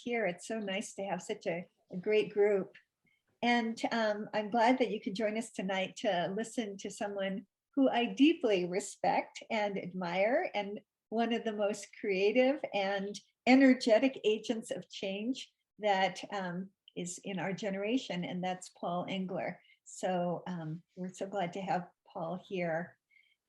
here. It's so nice to have such a great group. And I'm glad that you could join us tonight to listen to someone who I deeply respect and admire, and one of the most creative and energetic agents of change that is in our generation, and that's Paul Engler. So we're so glad to have Paul here.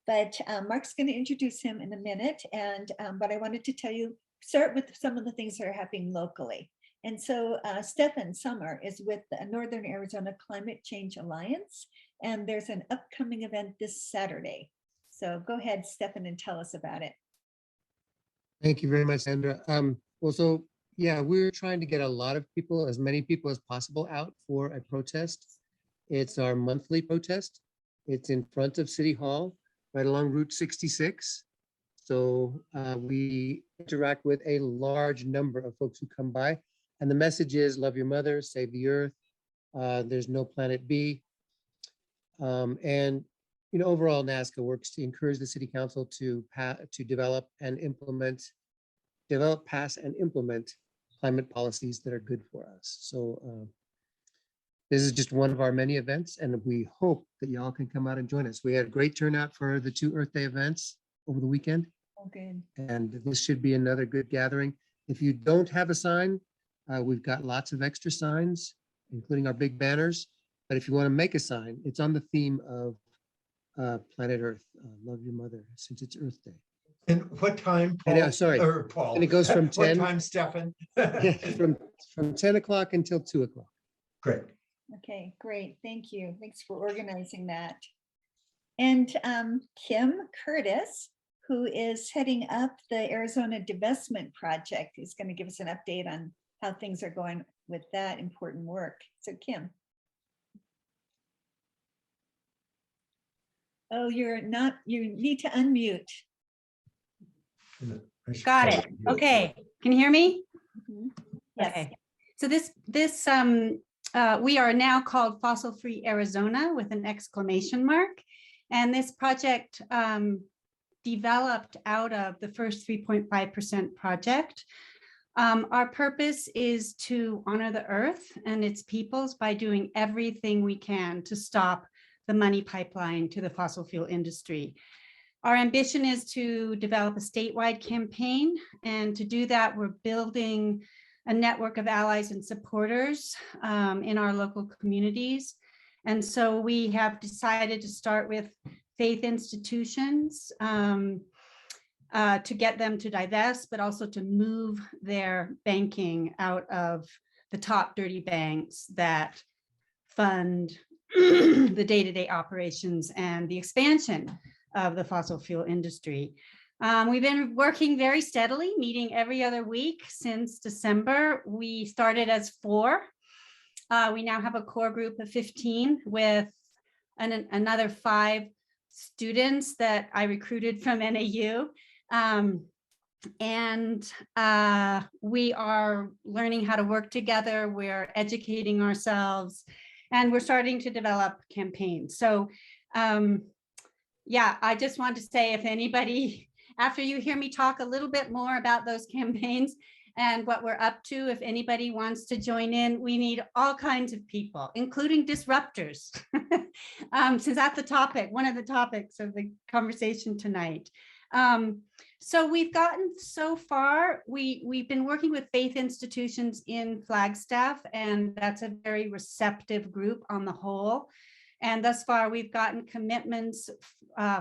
But Mark's going to introduce him in a minute, and but I wanted to start with some of the things that are happening locally. And so Stephan Sommer is with the Northern Arizona Climate Change Alliance, and there's an upcoming event this Saturday. So go ahead, Stephan, and tell us about it. Thank you very much, Sandra. Well, so yeah, we're trying to get a lot of people, as many people as possible, out for a protest. It's our monthly protest. It's in front of City Hall, right along Route 66. So we interact with a large number of folks who come by. And the message is, love your mother, save the earth. There's no planet B. And overall, NAZCCA works to encourage the City Council to develop, pass, and implement climate policies that are good for us. So this is just one of our many events, and we hope that y'all can come out and join us. We had a great turnout for the 2 Earth Day events over the weekend. Oh, good. And this should be another good gathering. If you don't have a sign, we've got lots of extra signs, including our big banners. But if you want to make a sign, it's on the theme of planet Earth, love your mother, since it's Earth Day. And what time, Paul? Sorry. Or Paul. And it goes from 10. What time, Stephan? from 10 o'clock until 2 o'clock. Great. Okay, great. Thank you. Thanks for organizing that. And Kim Curtis, who is heading up the Arizona Divestment Project, is going to give us an update on how things are going with that important work. So Kim. Oh, you're not, you need to unmute. Got it. Okay. Can you hear me? Mm-hmm. Yes. Okay. So we are now called Fossil Free Arizona with an exclamation mark. And this project developed out of the first 3.5% project. Our purpose is to honor the earth and its peoples by doing everything we can to stop the money pipeline to the fossil fuel industry. Our ambition is to develop a statewide campaign, and to do that, we're building a network of allies and supporters in our local communities. And so we have decided to start with faith institutions to get them to divest, but also to move their banking out of the top dirty banks that fund the day-to-day operations and the expansion of the fossil fuel industry. We've been working very steadily, meeting every other week since December. We started as 4. We now have a core group of 15 with another 5 students that I recruited from NAU. We are learning how to work together. We're educating ourselves, and we're starting to develop campaigns. So yeah, I just want to say, if anybody, after you hear me talk a little bit more about those campaigns and what we're up to, if anybody wants to join in, we need all kinds of people, including disruptors, since that's the topic, one of the topics of the conversation tonight. So we've gotten so far, we've been working with faith institutions in Flagstaff, and that's a very receptive group on the whole. And thus far, we've gotten commitments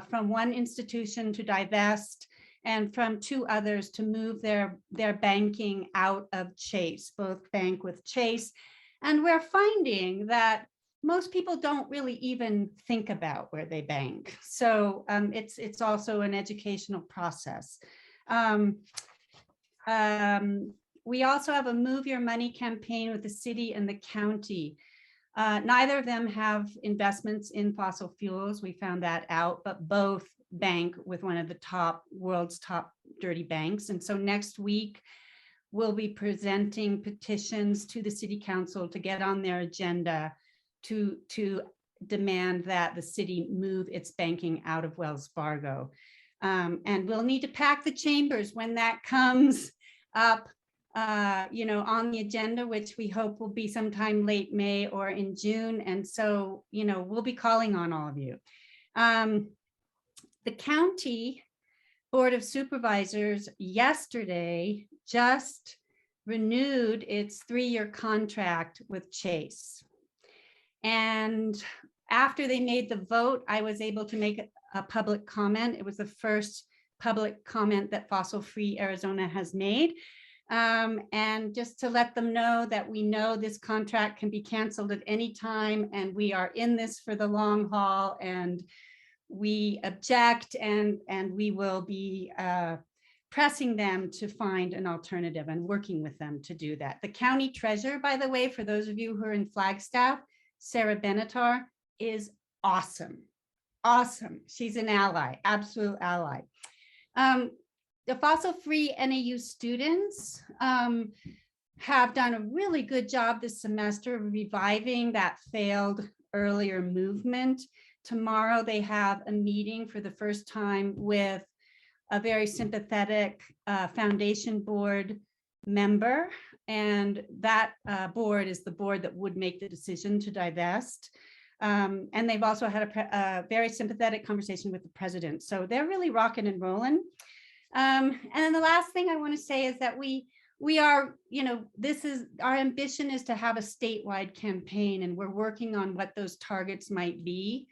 from one institution to divest, and from 2 others to move their banking out of Chase, both bank with Chase. And we're finding that most people don't really even think about where they bank. So it's also an educational process. We also have a Move Your Money campaign with the city and the county. Neither of them have investments in fossil fuels. We found that out, but both bank with one of the world's top dirty banks. And so next week, we'll be presenting petitions to the city council to get on their agenda to demand that the city move its banking out of Wells Fargo. And we'll need to pack the chambers when that comes up on the agenda, which we hope will be sometime late May or in June. And so, we'll be calling on all of you. The county Board of Supervisors yesterday just renewed its 3-year contract with Chase. And after they made the vote, I was able to make a public comment. It was the first public comment that Fossil Free Arizona has made. And just to let them know that we know this contract can be canceled at any time, and we are in this for the long haul, and we object, and we will be pressing them to find an alternative and working with them to do that. The county treasurer, by the way, for those of you who are in Flagstaff, Sarah Benatar, is awesome. Awesome. She's an ally, absolute ally. The Fossil Free NAU students have done a really good job this semester of reviving that failed earlier movement. Tomorrow they have a meeting for the first time with a very sympathetic foundation board member. And that board is the board that would make the decision to divest. And they've also had a very sympathetic conversation with the president. So they're really rocking and rolling. And then the last thing I want to say is that we are, this is our ambition is to have a statewide campaign, and we're working on what those targets might be.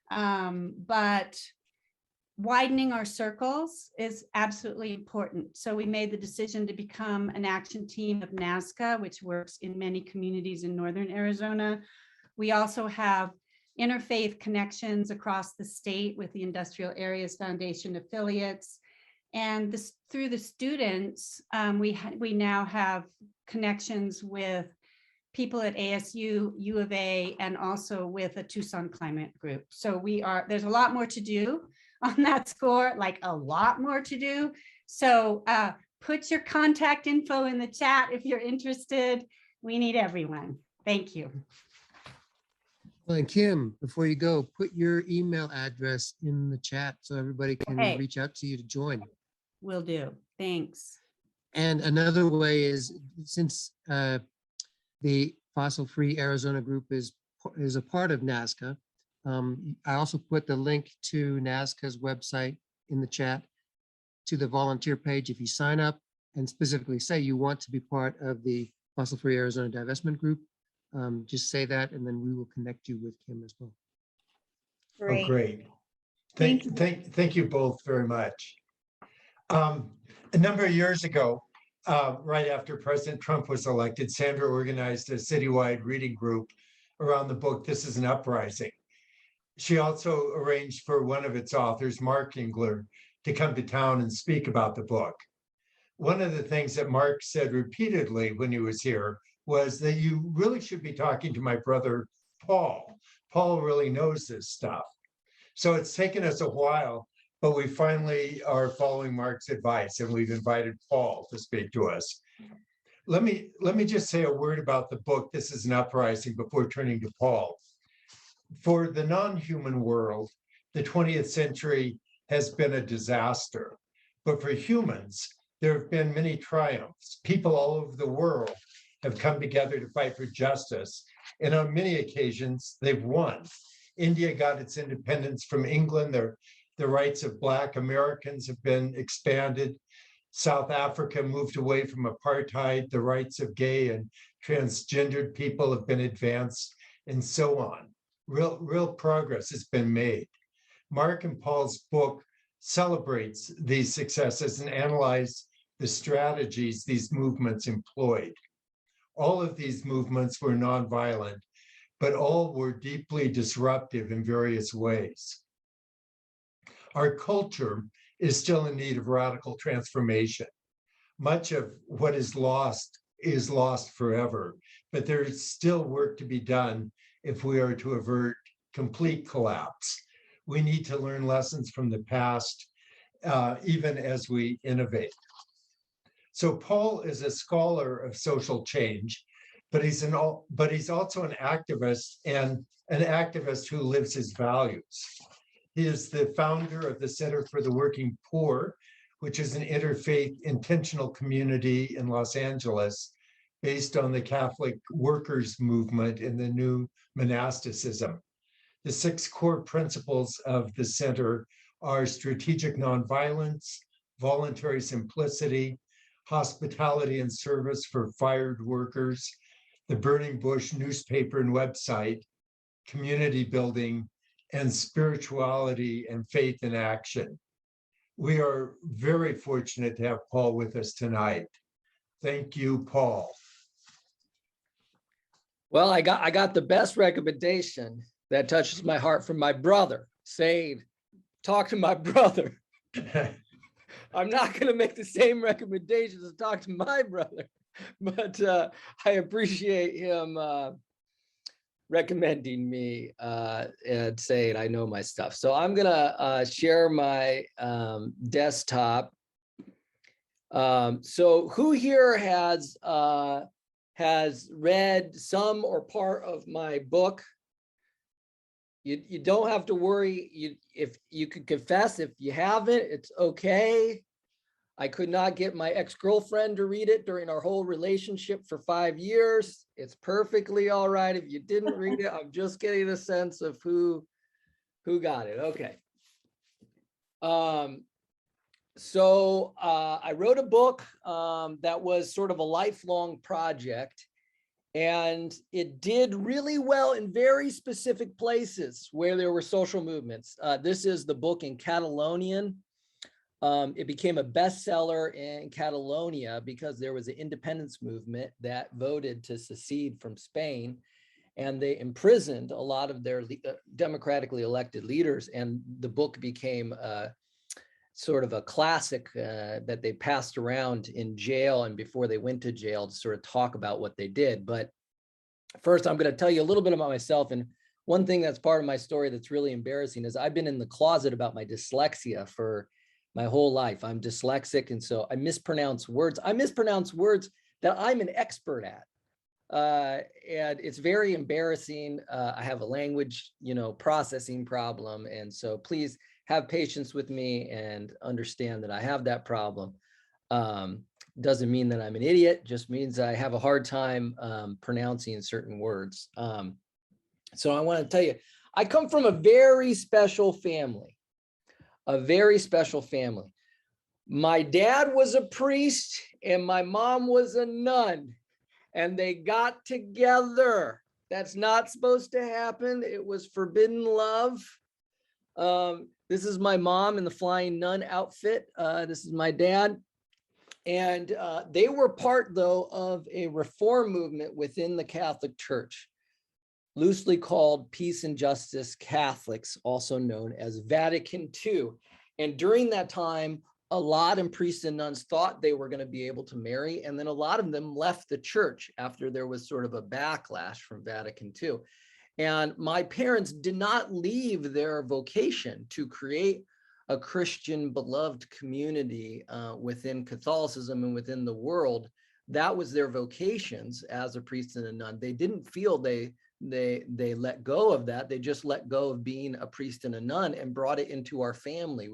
But widening our circles is absolutely important. So we made the decision to become an action team of NAZCCA, which works in many communities in Northern Arizona. We also have interfaith connections across the state with the Industrial Areas Foundation affiliates. And this, through the students, we now have connections with people at ASU, U of A, and also with a Tucson climate group. So there's a lot more to do on that score, like a lot more to do. So put your contact info in the chat if you're interested. We need everyone. Thank you. Well, and Kim, before you go, put your email address in the chat so everybody can reach out to you to join. Will do. Thanks. And another way is, since the Fossil Free Arizona group is a part of NAZCCA, I also put the link to NAZCCA's website in the chat to the volunteer page. If you sign up and specifically say you want to be part of the Fossil Free Arizona divestment group, just say that, and then we will connect you with Kim as well. Great. Oh, great. Thank you both very much. A number of years ago, right after President Trump was elected, Sandra organized a citywide reading group around the book, This is an Uprising. She also arranged for one of its authors, Mark Engler, to come to town and speak about the book. One of the things that Mark said repeatedly when he was here was that you really should be talking to my brother, Paul. Paul really knows this stuff. So it's taken us a while, but we finally are following Mark's advice, and we've invited Paul to speak to us. Let me just say a word about the book, This is an Uprising, before turning to Paul. For the non-human world, the 20th century has been a disaster. But for humans, there have been many triumphs. People all over the world have come together to fight for justice. And on many occasions, they've won. India got its independence from England. The rights of Black Americans have been expanded. South Africa moved away from apartheid. The rights of gay and transgendered people have been advanced, and so on. Real progress has been made. Mark and Paul's book celebrates these successes and analyzes the strategies these movements employed. All of these movements were nonviolent, but all were deeply disruptive in various ways. Our culture is still in need of radical transformation. Much of what is lost forever, but there is still work to be done if we are to avert complete collapse. We need to learn lessons from the past, even as we innovate. So Paul is a scholar of social change, but he's also an activist, and an activist who lives his values. He is the founder of the Center for the Working Poor, which is an interfaith intentional community in Los Angeles based on the Catholic workers movement and the new monasticism. The 6 core principles of the center are strategic nonviolence, voluntary simplicity, hospitality and service for fired workers, the Burning Bush newspaper and website, community building, and spirituality and faith in action. We are very fortunate to have Paul with us tonight. Thank you, Paul. Well, I got the best recommendation that touches my heart from my brother, saying, talk to my brother. I'm not going to make the same recommendations as talk to my brother, but I appreciate him recommending me and saying I know my stuff. So I'm going to share my desktop. So who here has read some or part of my book? You don't have to worry. If you could confess, if you haven't, it's okay. I could not get my ex-girlfriend to read it during our whole relationship for 5 years. It's perfectly all right if you didn't read it. I'm just getting a sense of who got it. Okay. So I wrote a book that was sort of a lifelong project, and it did really well in very specific places where there were social movements. This is the book in Catalonian. It became a bestseller in Catalonia because there was an independence movement that voted to secede from Spain, and they imprisoned a lot of their democratically elected leaders. And the book became sort of a classic that they passed around in jail and before they went to jail to sort of talk about what they did. But first, I'm going to tell you a little bit about myself. And one thing that's part of my story that's really embarrassing is I've been in the closet about my dyslexia for my whole life. I'm dyslexic, and so I mispronounce words. I mispronounce words that I'm an expert at. And it's very embarrassing. I have a language, processing problem. And so please have patience with me and understand that I have that problem. Doesn't mean that I'm an idiot, just means I have a hard time pronouncing certain words. So I want to tell you, I come from a very special family, My dad was a priest and my mom was a nun, and they got together. That's not supposed to happen. It was forbidden love. This is my mom in the flying nun outfit. This is my dad. And they were part, though, of a reform movement within the Catholic Church, loosely called Peace and Justice Catholics, also known as Vatican II. And during that time, a lot of priests and nuns thought they were going to be able to marry. And then a lot of them left the church after there was sort of a backlash from Vatican II. And my parents did not leave their vocation to create a Christian beloved community within Catholicism and within the world. That was their vocations as a priest and a nun. They didn't feel they let go of that. They just let go of being a priest and a nun and brought it into our family.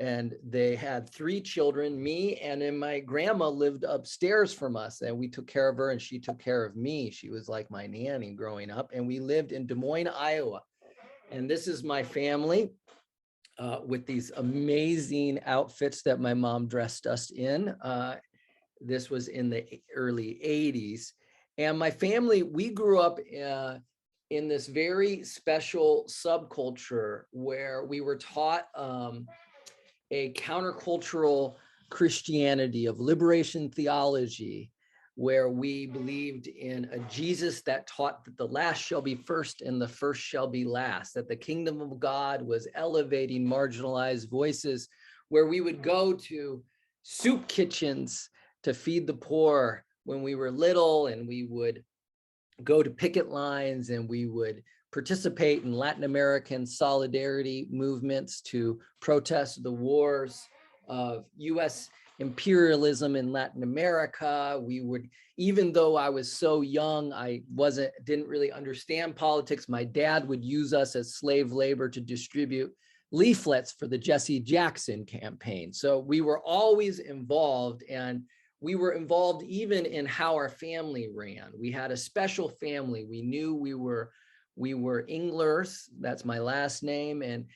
And they had 3 children, me, and then my grandma lived upstairs from us, and we took care of her and she took care of me. She was like my nanny growing up, and we lived in Des Moines, Iowa. And this is my family with these amazing outfits that my mom dressed us in. This was in the early 80s. And my family, we grew up in this very special subculture where we were taught a countercultural Christianity of liberation theology, where we believed in a Jesus that taught that the last shall be first and the first shall be last, that the kingdom of God was elevating marginalized voices, where we would go to soup kitchens to feed the poor when we were little, and we would go to picket lines, and we would participate in Latin American solidarity movements to protest the wars of US imperialism in Latin America. We would, even though I was so young, I didn't really understand politics. My dad would use us as slave labor to distribute leaflets for the Jesse Jackson campaign. So we were always involved, and we were involved even in how our family ran. We had a special family. We knew we were Englers, that's my last name, and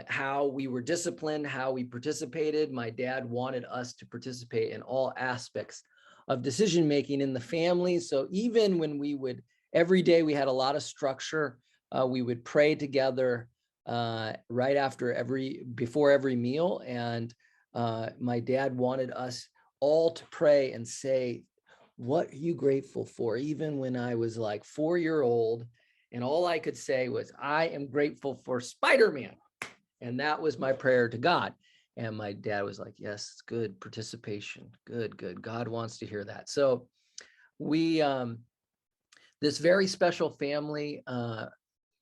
how we were disciplined, how we participated. My dad wanted us to participate in all aspects of decision-making in the family. So even when we would, every day we had a lot of structure, we would pray together right after before every meal. And my dad wanted us all to pray and say, what are you grateful for? Even when I was like 4-year-old, and all I could say was, I am grateful for Spider-Man. And that was my prayer to God. And my dad was like, yes, it's good participation. Good, good. God wants to hear that. So we, this very special family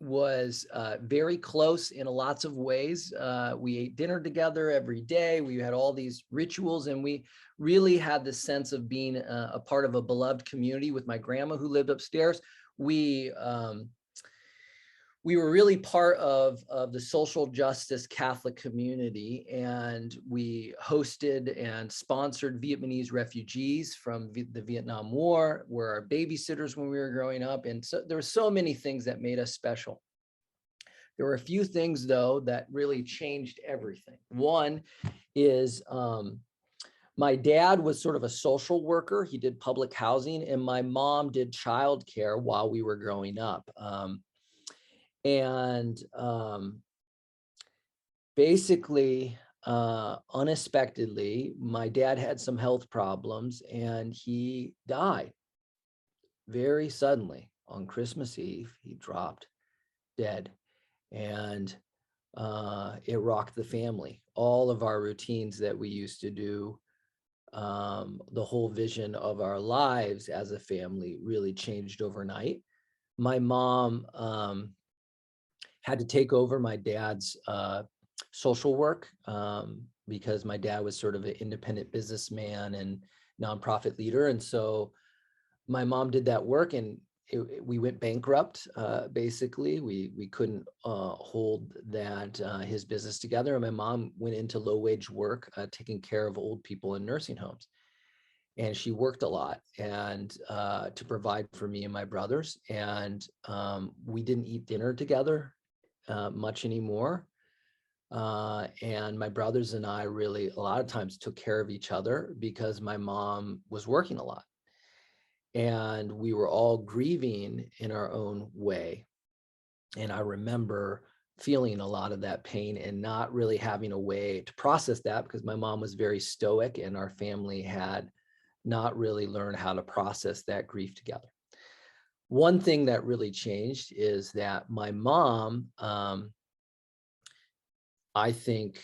was very close in lots of ways. We ate dinner together every day. We had all these rituals, and we really had the sense of being a part of a beloved community with my grandma who lived upstairs. We were really part of the social justice Catholic community, and we hosted and sponsored Vietnamese refugees from the Vietnam War, were our babysitters when we were growing up. And so there were so many things that made us special. There were a few things, though, that really changed everything. One is my dad was sort of a social worker. He did public housing, and my mom did childcare while we were growing up. Basically, unexpectedly, my dad had some health problems, and he died very suddenly on Christmas Eve. He dropped dead, and it rocked the family. All of our routines that we used to do, the whole vision of our lives as a family really changed overnight. My mom had to take over my dad's social work because my dad was sort of an independent businessman and nonprofit leader. And so my mom did that work, and we went bankrupt. Basically, we couldn't hold that his business together. And my mom went into low-wage work, taking care of old people in nursing homes. And she worked a lot and to provide for me and my brothers. And we didn't eat dinner together much anymore. And my brothers and I really, a lot of times, took care of each other because my mom was working a lot. And we were all grieving in our own way. And I remember feeling a lot of that pain and not really having a way to process that because my mom was very stoic and our family had not really learned how to process that grief together. One thing that really changed is that my mom, I think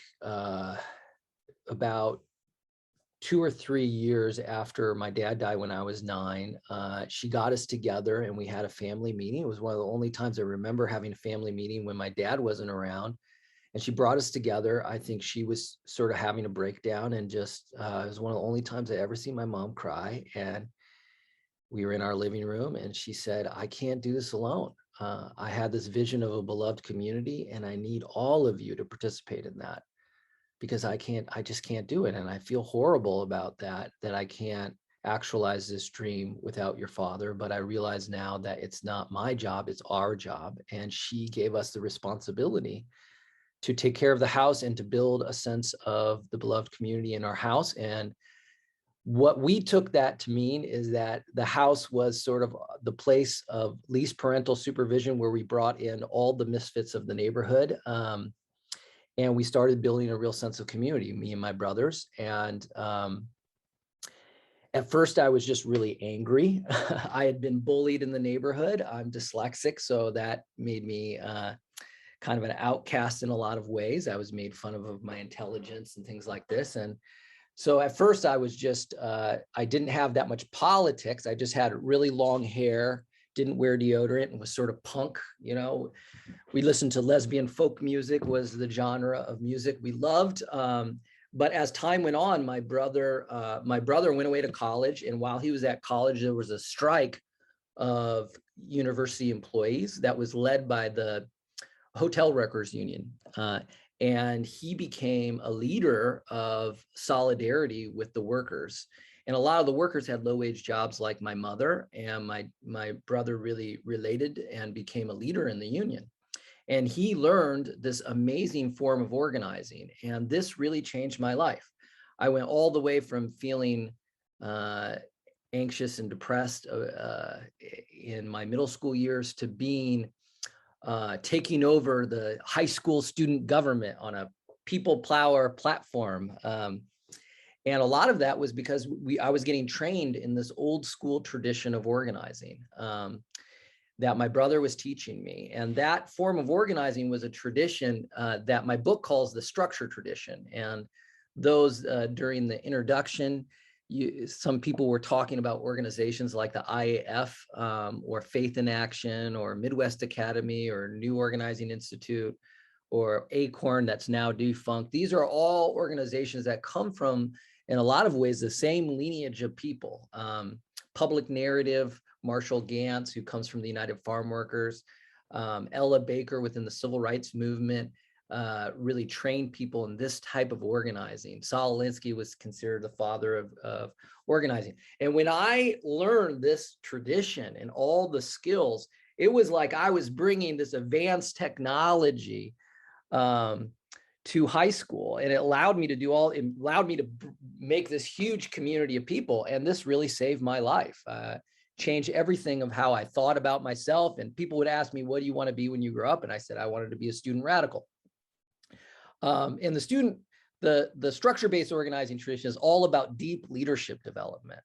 about 2 or 3 years after my dad died when I was 9, she got us together and we had a family meeting. It was one of the only times I remember having a family meeting when my dad wasn't around. And she brought us together. I think she was sort of having a breakdown, and just, it was one of the only times I ever seen my mom cry. And we were in our living room and she said, I can't do this alone. I had this vision of a beloved community and I need all of you to participate in that because I just can't do it. And I feel horrible about that I can't actualize this dream without your father. But I realize now that it's not my job, it's our job. And she gave us the responsibility to take care of the house and to build a sense of the beloved community in our house. And what we took that to mean is that the house was sort of the place of least parental supervision where we brought in all the misfits of the neighborhood. And we started building a real sense of community, me and my brothers. And at first I was just really angry. I had been bullied in the neighborhood. I'm dyslexic, so that made me kind of an outcast in a lot of ways. I was made fun of my intelligence and things like this. And so at first I was just, I didn't have that much politics. I just had really long hair, didn't wear deodorant, and was sort of punk. You know, we listened to lesbian folk music was the genre of music we loved. But as time went on, my brother went away to college. And while he was at college, there was a strike of university employees that was led by the Hotel Workers Union. And he became a leader of solidarity with the workers. And a lot of the workers had low-wage jobs like my mother, and my brother really related and became a leader in the union. And he learned this amazing form of organizing. And this really changed my life. I went all the way from feeling anxious and depressed in my middle school years to being taking over the high school student government on a people power platform. And a lot of that was because I was getting trained in this old school tradition of organizing that my brother was teaching me. And that form of organizing was a tradition that my book calls the structure tradition. And those during the introduction, some people were talking about organizations like the IAF or Faith in Action or Midwest Academy or New Organizing Institute or Acorn that's now defunct. These are all organizations that come from, in a lot of ways, the same lineage of people. Public Narrative, Marshall Gantz, who comes from the United Farm Workers, Ella Baker within the Civil Rights Movement, really trained people in this type of organizing. Saul Alinsky was considered the father of organizing. And when I learned this tradition and all the skills, it was like I was bringing this advanced technology to high school, and it allowed me to make this huge community of people. And this really saved my life, changed everything of how I thought about myself. And people would ask me, what do you want to be when you grow up? And I said, I wanted to be a student radical. And the structure-based organizing tradition is all about deep leadership development.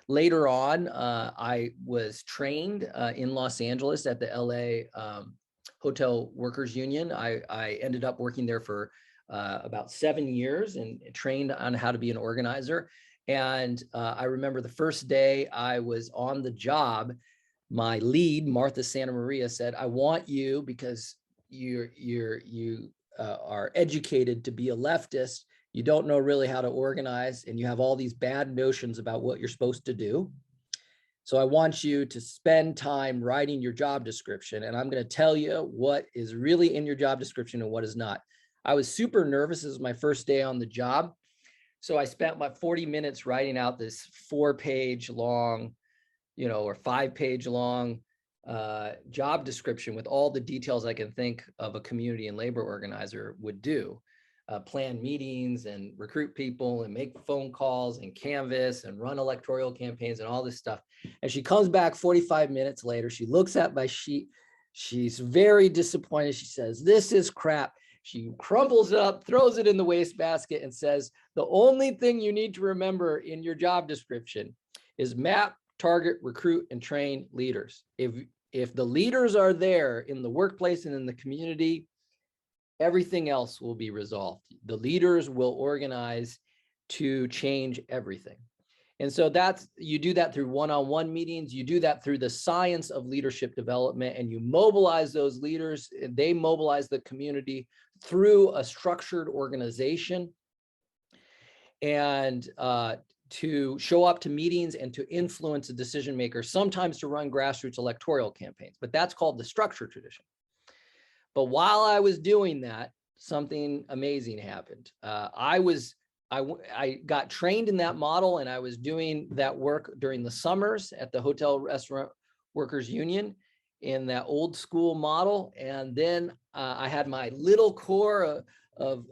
Later on, I was trained in Los Angeles at the LA Hotel Workers Union. I ended up working there for about 7 years and trained on how to be an organizer. And I remember the first day I was on the job, my lead, Martha Santa Maria, said, I want you, because you are educated to be a leftist, you don't know really how to organize, and you have all these bad notions about what you're supposed to do. So I want you to spend time writing your job description, and I'm going to tell you what is really in your job description and what is not. I was super nervous. This was my first day on the job. So I spent about 40 minutes writing out this 4-page long, or 5-page long job description with all the details I can think of a community and labor organizer would do. Plan meetings and recruit people and make phone calls and canvass and run electoral campaigns and all this stuff. And she comes back 45 minutes later. She looks at my sheet. She's very disappointed. She says, this is crap. She crumples it up, throws it in the wastebasket, and says, the only thing you need to remember in your job description is map, target, recruit, and train leaders. If the leaders are there in the workplace and in the community, everything else will be resolved. The leaders will organize to change everything. And so you do that through one-on-one meetings. You do that through the science of leadership development, and you mobilize those leaders. They mobilize the community through a structured organization and to show up to meetings and to influence a decision maker, sometimes to run grassroots electoral campaigns, but that's called the structure tradition. But while I was doing that, something amazing happened. I got trained in that model, and I was doing that work during the summers at the Hotel Restaurant Workers Union in that old school model. And then I had my little core of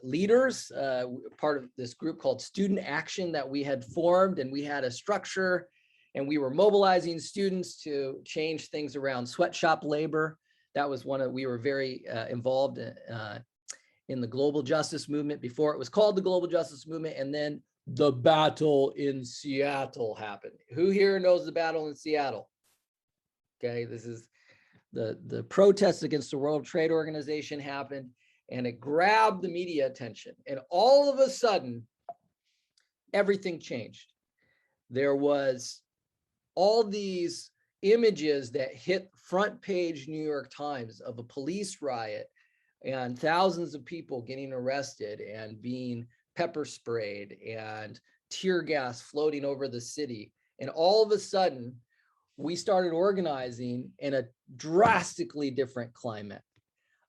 leaders, part of this group called Student Action that we had formed, and we had a structure, and we were mobilizing students to change things around sweatshop labor. That was we were very involved in the global justice movement before it was called the global justice movement. And then the battle in Seattle happened. Who here knows the battle in Seattle? Okay, this is the protests against the World Trade Organization happened, and it grabbed the media attention. And all of a sudden, everything changed. There was all these images that hit front page New York Times of a police riot and thousands of people getting arrested and being pepper sprayed and tear gas floating over the city. And all of a sudden, we started organizing in a drastically different climate,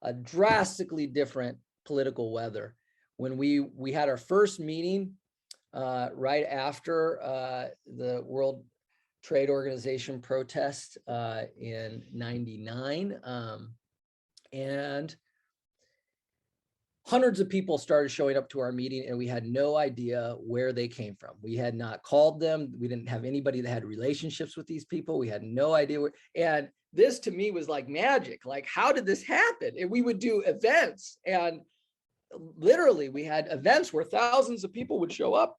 a drastically different political weather. When we had our first meeting right after the World Trade Organization protest in '99, and hundreds of people started showing up to our meeting, and we had no idea where they came from. We had not called them. We didn't have anybody that had relationships with these people. We had no idea where, and this to me was like magic. Like, how did this happen? And we would do events, and literally we had events where thousands of people would show up,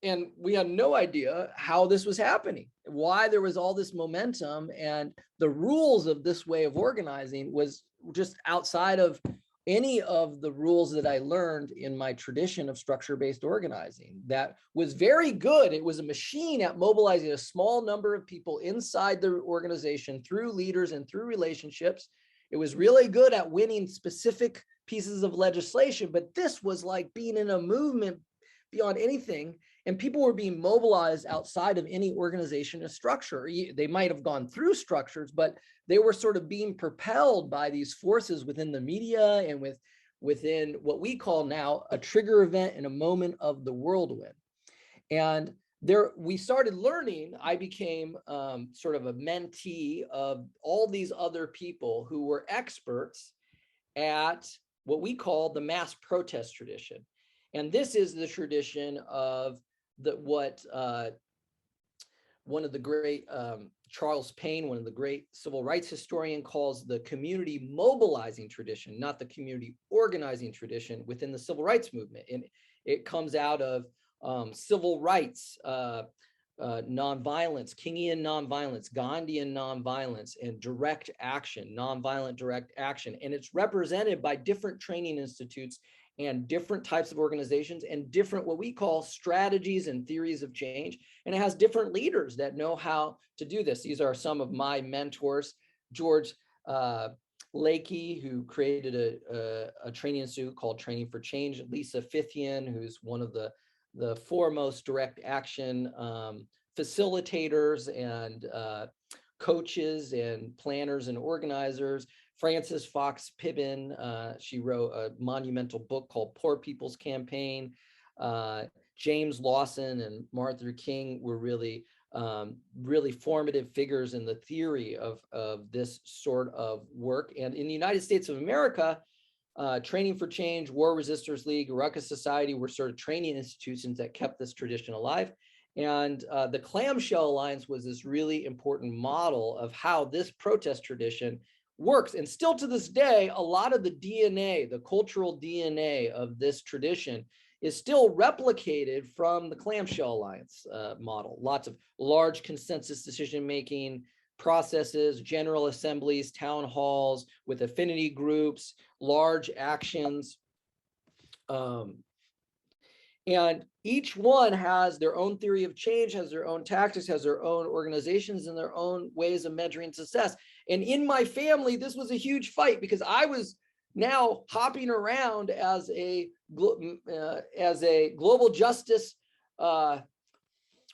and we had no idea how this was happening, why there was all this momentum, and the rules of this way of organizing was just outside of any of the rules that I learned in my tradition of structure-based organizing. That was very good. It was a machine at mobilizing a small number of people inside the organization through leaders and through relationships. It was really good at winning specific pieces of legislation, but this was like being in a movement beyond anything. And people were being mobilized outside of any organization or structure. They might have gone through structures, but they were sort of being propelled by these forces within the media and within what we call now a trigger event and a moment of the whirlwind. And there, we started learning. I became sort of a mentee of all these other people who were experts at what we call the mass protest tradition. And this is the tradition of one of the great, Charles Payne, one of the great civil rights historian, calls the community mobilizing tradition, not the community organizing tradition within the civil rights movement. And it comes out of civil rights, nonviolence, Kingian nonviolence, Gandhian nonviolence, and direct action, nonviolent direct action. And it's represented by different training institutes and different types of organizations and different what we call strategies and theories of change. And it has different leaders that know how to do this. These are some of my mentors: George Lakey, who created a training institute called Training for Change; Lisa Fithian, who's one of the foremost direct action facilitators and coaches and planners and organizers; Frances Fox Pibbin, she wrote a monumental book called Poor People's Campaign. James Lawson and Martin Luther King were really formative figures in the theory of this sort of work. And in the United States of America, Training for Change, War Resisters League, Ruckus Society were sort of training institutions that kept this tradition alive. And the Clamshell Alliance was this really important model of how this protest tradition works. And still to this day, a lot of the DNA, the cultural DNA of this tradition is still replicated from the Clamshell Alliance model. Lots of large consensus decision-making processes, general assemblies, town halls with affinity groups, large actions. And each one has their own theory of change, has their own tactics, has their own organizations and their own ways of measuring success. And in my family, this was a huge fight because I was now hopping around as a global justice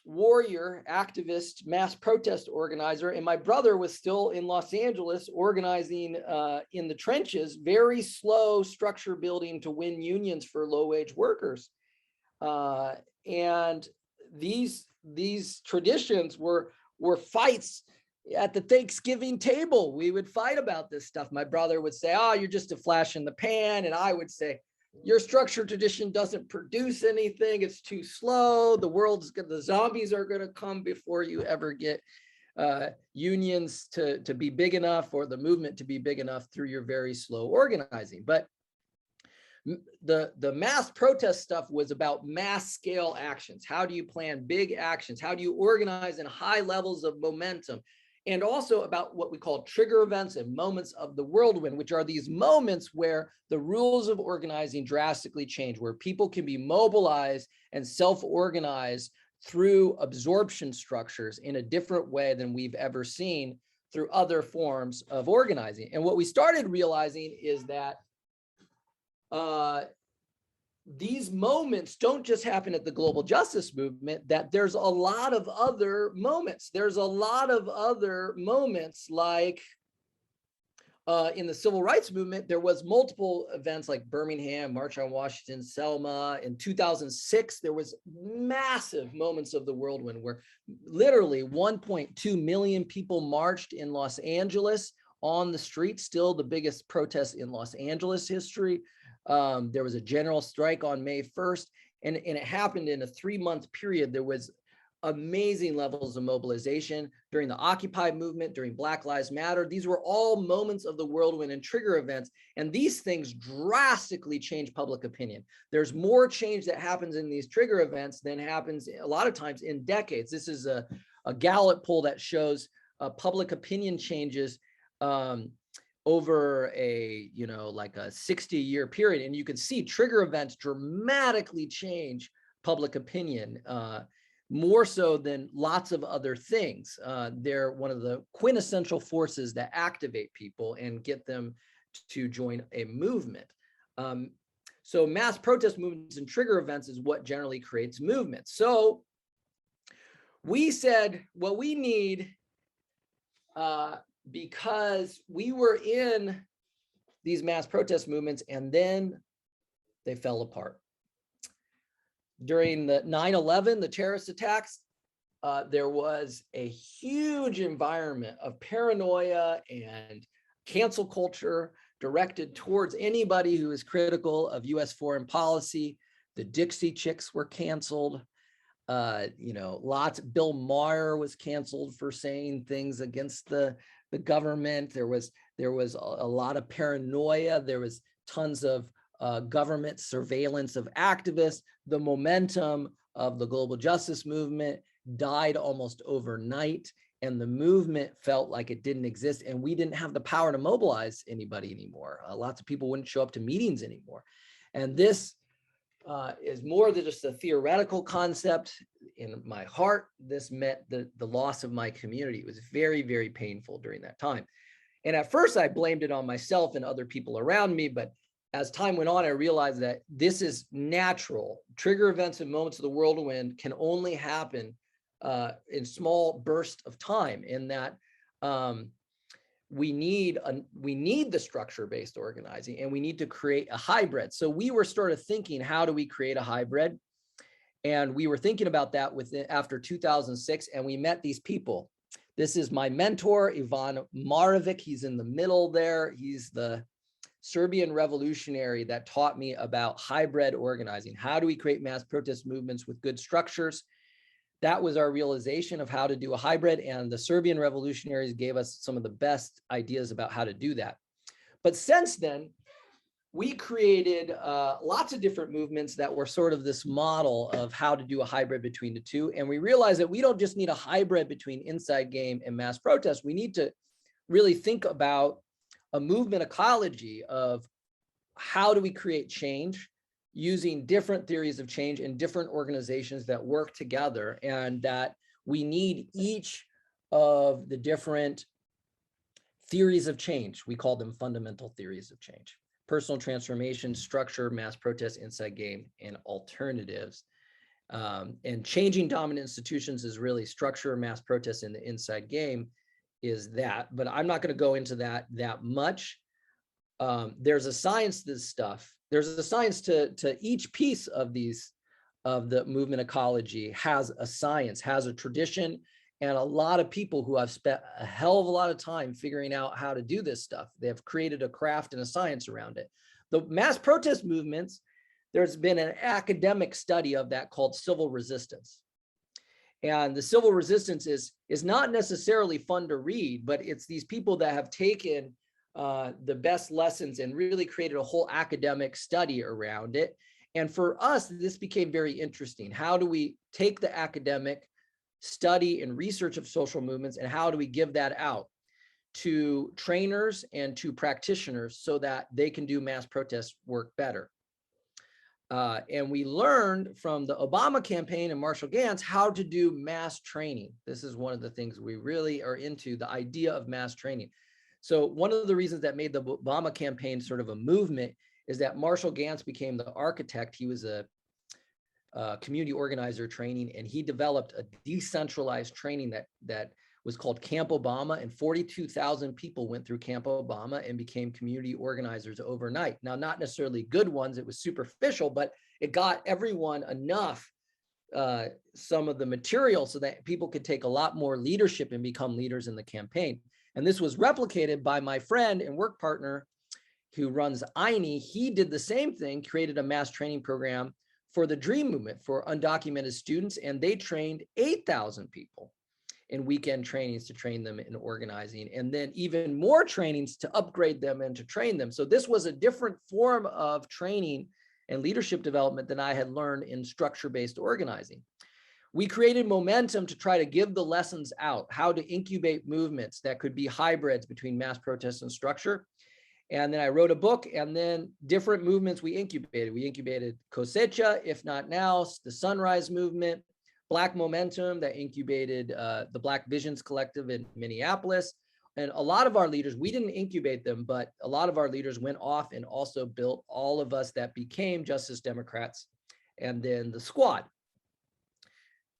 warrior, activist, mass protest organizer. And my brother was still in Los Angeles organizing in the trenches, very slow structure building to win unions for low-wage workers. And these traditions were fights at the Thanksgiving table. We would fight about this stuff. My brother would say, "Oh, you're just a flash in the pan." And I would say, "Your structure tradition doesn't produce anything. It's too slow. The zombies are going to come before you ever get unions to be big enough or the movement to be big enough through your very slow organizing." But the mass protest stuff was about mass scale actions. How do you plan big actions? How do you organize in high levels of momentum? And also about what we call trigger events and moments of the whirlwind, which are these moments where the rules of organizing drastically change, where people can be mobilized and self-organize through absorption structures in a different way than we've ever seen through other forms of organizing. And what we started realizing is that these moments don't just happen at the global justice movement, that there's a lot of other moments. There's a lot of other moments like in the civil rights movement, there was multiple events like Birmingham, March on Washington, Selma. In 2006, there was massive moments of the whirlwind where literally 1.2 million people marched in Los Angeles on the street, still the biggest protest in Los Angeles history. There was a general strike on May 1st, and it happened in a 3-month period. There was amazing levels of mobilization during the Occupy movement, during Black Lives Matter. These were all moments of the whirlwind and trigger events. And these things drastically change public opinion. There's more change that happens in these trigger events than happens a lot of times in decades. This is a Gallup poll that shows public opinion changes over a, like a 60-year period. And you can see trigger events dramatically change public opinion, more so than lots of other things. They're one of the quintessential forces that activate people and get them to join a movement. So mass protest movements and trigger events is what generally creates movements. So we said, what we need, because we were in these mass protest movements and then they fell apart. During the 9/11, the terrorist attacks, there was a huge environment of paranoia and cancel culture directed towards anybody who is critical of US foreign policy. The Dixie Chicks were canceled. Bill Maher was canceled for saying things against the government. There was a lot of paranoia. There was tons of government surveillance of activists. The momentum of the global justice movement died almost overnight, and the movement felt like it didn't exist, and we didn't have the power to mobilize anybody anymore. Lots of people wouldn't show up to meetings anymore. And this is more than just a theoretical concept. In my heart, this meant the loss of my community. It was very, very painful during that time. And at first I blamed it on myself and other people around me, but as time went on, I realized that this is natural. Trigger events and moments of the whirlwind can only happen in small bursts of time, in that we need the structure-based organizing, and we need to create a hybrid. So we were sort of thinking, how do we create a hybrid? And we were thinking about that after 2006, and we met these people. This is my mentor, Ivan Marovic. He's in the middle there. He's the Serbian revolutionary that taught me about hybrid organizing. How do we create mass protest movements with good structures? That was our realization of how to do a hybrid, and the Serbian revolutionaries gave us some of the best ideas about how to do that. But since then, we created lots of different movements that were sort of this model of how to do a hybrid between the two. And we realized that we don't just need a hybrid between inside game and mass protest. We need to really think about a movement ecology of how do we create change using different theories of change and different organizations that work together, and that we need each of the different theories of change. We call them fundamental theories of change: personal transformation, structure, mass protest, inside game, and alternatives. And changing dominant institutions is really structure, mass protest, and the inside game is that. But I'm not going to go into that much. There's a science to this stuff. There's a science to each piece of the movement ecology. Has a science, has a tradition, and a lot of people who have spent a hell of a lot of time figuring out how to do this stuff. They have created a craft and a science around it. The mass protest movements, there's been an academic study of that called civil resistance. And the civil resistance is not necessarily fun to read, but it's these people that have taken the best lessons and really created a whole academic study around it. And for us, this became very interesting. How do we take the academic study and research of social movements, and how do we give that out to trainers and to practitioners so that they can do mass protest work better? And we learned from the Obama campaign and Marshall Gantz how to do mass training. This is one of the things we really are into, the idea of mass training. So one of the reasons that made the Obama campaign sort of a movement is that Marshall Gantz became the architect. He was a community organizer training, and he developed a decentralized training that was called Camp Obama, and 42,000 people went through Camp Obama and became community organizers overnight. Now, not necessarily good ones, it was superficial, but it got everyone enough, some of the material so that people could take a lot more leadership and become leaders in the campaign. And this was replicated by my friend and work partner who runs INE. He did the same thing, created a mass training program for the DREAM movement for undocumented students, and they trained 8,000 people in weekend trainings to train them in organizing, and then even more trainings to upgrade them and to train them. So this was a different form of training and leadership development than I had learned in structure-based organizing. We created momentum to try to give the lessons out, how to incubate movements that could be hybrids between mass protest and structure. And then I wrote a book, and then different movements we incubated. We incubated Cosecha, If Not Now, the Sunrise Movement, Black Momentum that incubated the Black Visions Collective in Minneapolis. And a lot of our leaders, we didn't incubate them, but a lot of our leaders went off and also built all of us that became Justice Democrats, and then the squad.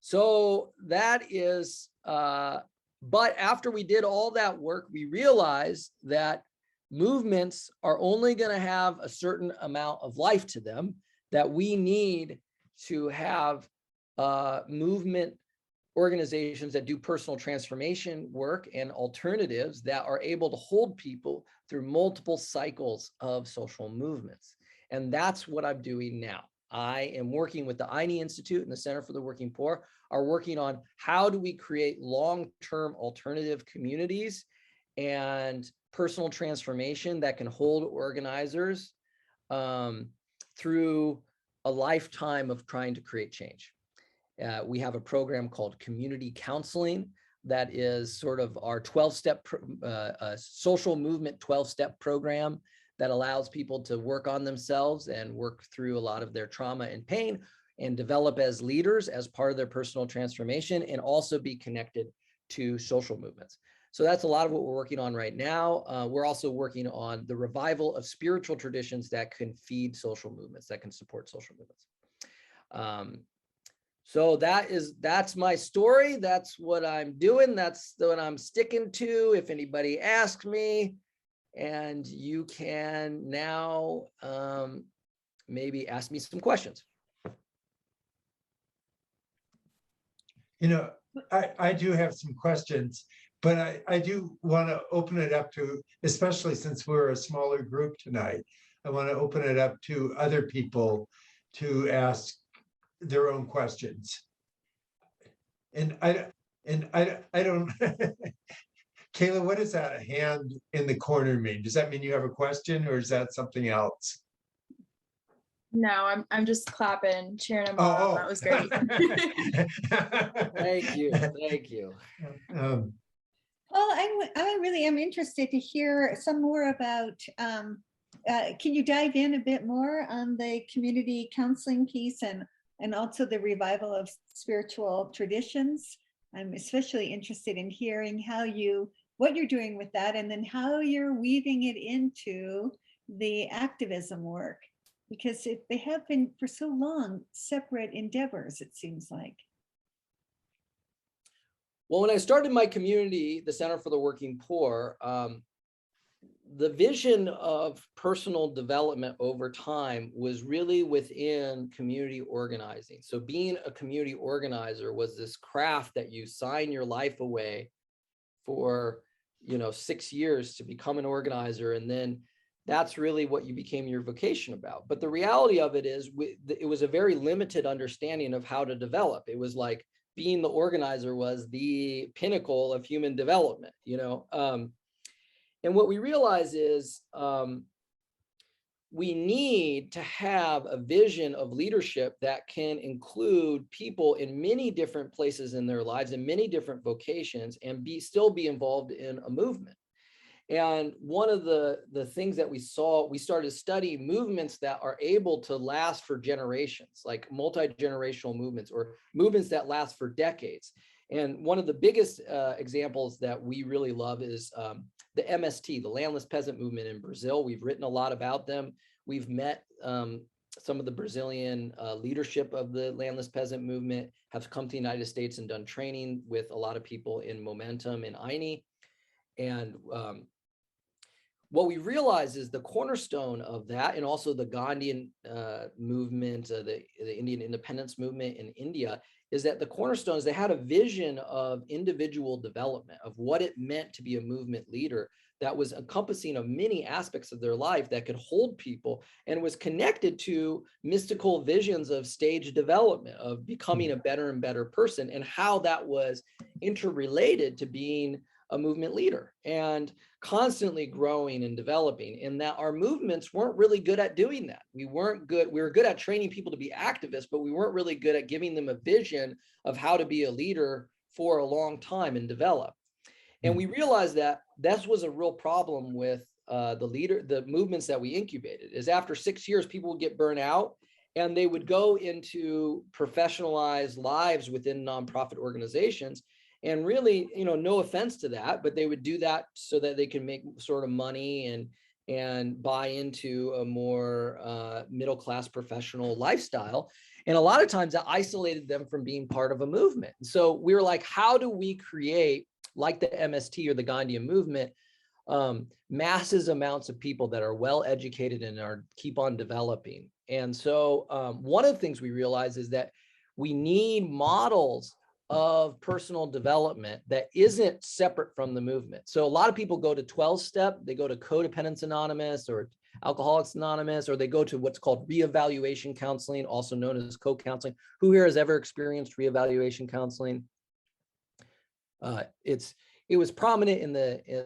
So that is, but after we did all that work, we realized that movements are only going to have a certain amount of life to them, that we need to have movement organizations that do personal transformation work and alternatives that are able to hold people through multiple cycles of social movements. And that's what I'm doing now. I am working with the INE Institute and the Center for the Working Poor, are working on how do we create long-term alternative communities and personal transformation that can hold organizers through a lifetime of trying to create change. We have a program called Community Counseling that is sort of our 12-step social movement 12-step program that allows people to work on themselves and work through a lot of their trauma and pain and develop as leaders as part of their personal transformation, and also be connected to social movements. So that's a lot of what we're working on right now. We're also working on the revival of spiritual traditions that can feed social movements, that can support social movements. So that's my story. That's what I'm doing. That's what I'm sticking to. If anybody asks me, and you can now maybe ask me some questions. You know, I do have some questions, but I do want to open it up to, especially since we're a smaller group tonight, I want to open it up to other people to ask their own questions. And I don't, Kayla, what does that hand in the corner mean? Does that mean you have a question, or is that something else? No, I'm just clapping, cheering him on. That was great. Thank you. Thank you. Well, I really am interested to hear some more about, can you dive in a bit more on the community counseling piece and also the revival of spiritual traditions? I'm especially interested in hearing what you're doing with that, and then how you're weaving it into the activism work, because they have been for so long separate endeavors, it seems like. Well, when I started my community, the Center for the Working Poor, the vision of personal development over time was really within community organizing. So being a community organizer was this craft that you sign your life away for, 6 years to become an organizer, and then that's really what you became your vocation about. But the reality of it is, it was a very limited understanding of how to develop. It was like being the organizer was the pinnacle of human development, and what we realize is we need to have a vision of leadership that can include people in many different places in their lives and many different vocations, and still be involved in a movement. And one of the things that we started to study movements that are able to last for generations, like multi-generational movements or movements that last for decades. And one of the biggest examples that we really love is the MST, the Landless Peasant Movement in Brazil. We've written a lot about them. We've met some of the Brazilian leadership of the landless peasant movement have come to the United States and done training with a lot of people in Momentum and INI. And what we realize is the cornerstone of that, and also the Gandhian movement, the Indian independence movement in India, is that the cornerstone is they had a vision of individual development, of what it meant to be a movement leader that was encompassing of many aspects of their life that could hold people, and was connected to mystical visions of stage development, of becoming a better and better person, and how that was interrelated to being a movement leader and constantly growing and developing, and that our movements weren't really good at doing that. We were good at training people to be activists, but we weren't really good at giving them a vision of how to be a leader for a long time and develop. And we realized that this was a real problem with the movements that we incubated, is after 6 years, people would get burnt out and they would go into professionalized lives within nonprofit organizations. And really, no offense to that, but they would do that so that they can make sort of money and buy into a more middle-class professional lifestyle. And a lot of times that isolated them from being part of a movement. So we were like, how do we create, like the MST or the Gandhian movement, masses amounts of people that are well educated and keep on developing? And so one of the things we realize is that we need models of personal development that isn't separate from the movement. So a lot of people go to 12-step, they go to Codependence Anonymous or Alcoholics Anonymous, or they go to what's called reevaluation counseling, also known as co-counseling. Who here has ever experienced reevaluation counseling? It was prominent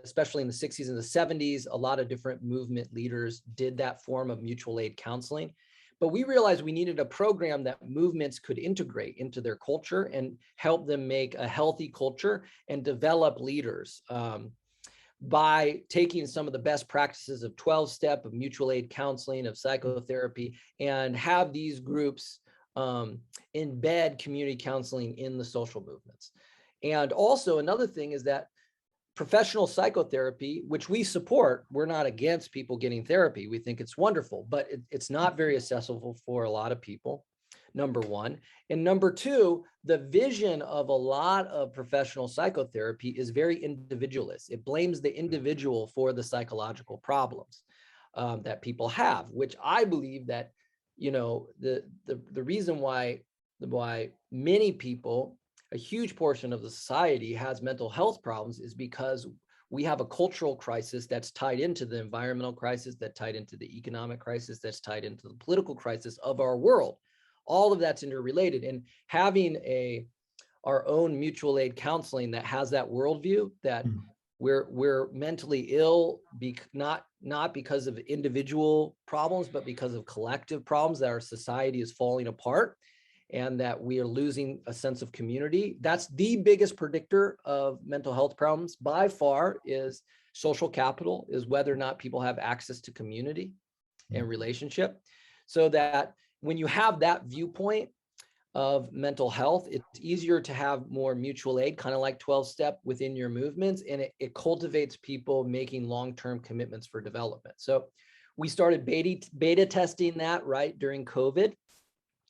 especially in the 60s and the 70s. A lot of different movement leaders did that form of mutual aid counseling. But we realized we needed a program that movements could integrate into their culture and help them make a healthy culture and develop leaders by taking some of the best practices of 12-step, of mutual aid counseling, of psychotherapy, and have these groups embed community counseling in the social movements. And also another thing is that professional psychotherapy, which we support, we're not against people getting therapy. We think it's wonderful, but it's not very accessible for a lot of people, number one. And number two, the vision of a lot of professional psychotherapy is very individualist. It blames the individual for the psychological problems that people have, which I believe that, the reason why many people, a huge portion of the society, has mental health problems is because we have a cultural crisis that's tied into the environmental crisis, that's tied into the economic crisis, that's tied into the political crisis of our world. All of that's interrelated, and having our own mutual aid counseling that has that worldview that we're mentally ill, not because of individual problems, but because of collective problems, that our society is falling apart, and that we are losing a sense of community. That's the biggest predictor of mental health problems by far, is social capital, is whether or not people have access to community and relationship. So that when you have that viewpoint of mental health, it's easier to have more mutual aid, kind of like 12-step within your movements, and it cultivates people making long-term commitments for development. So we started beta testing that right during COVID,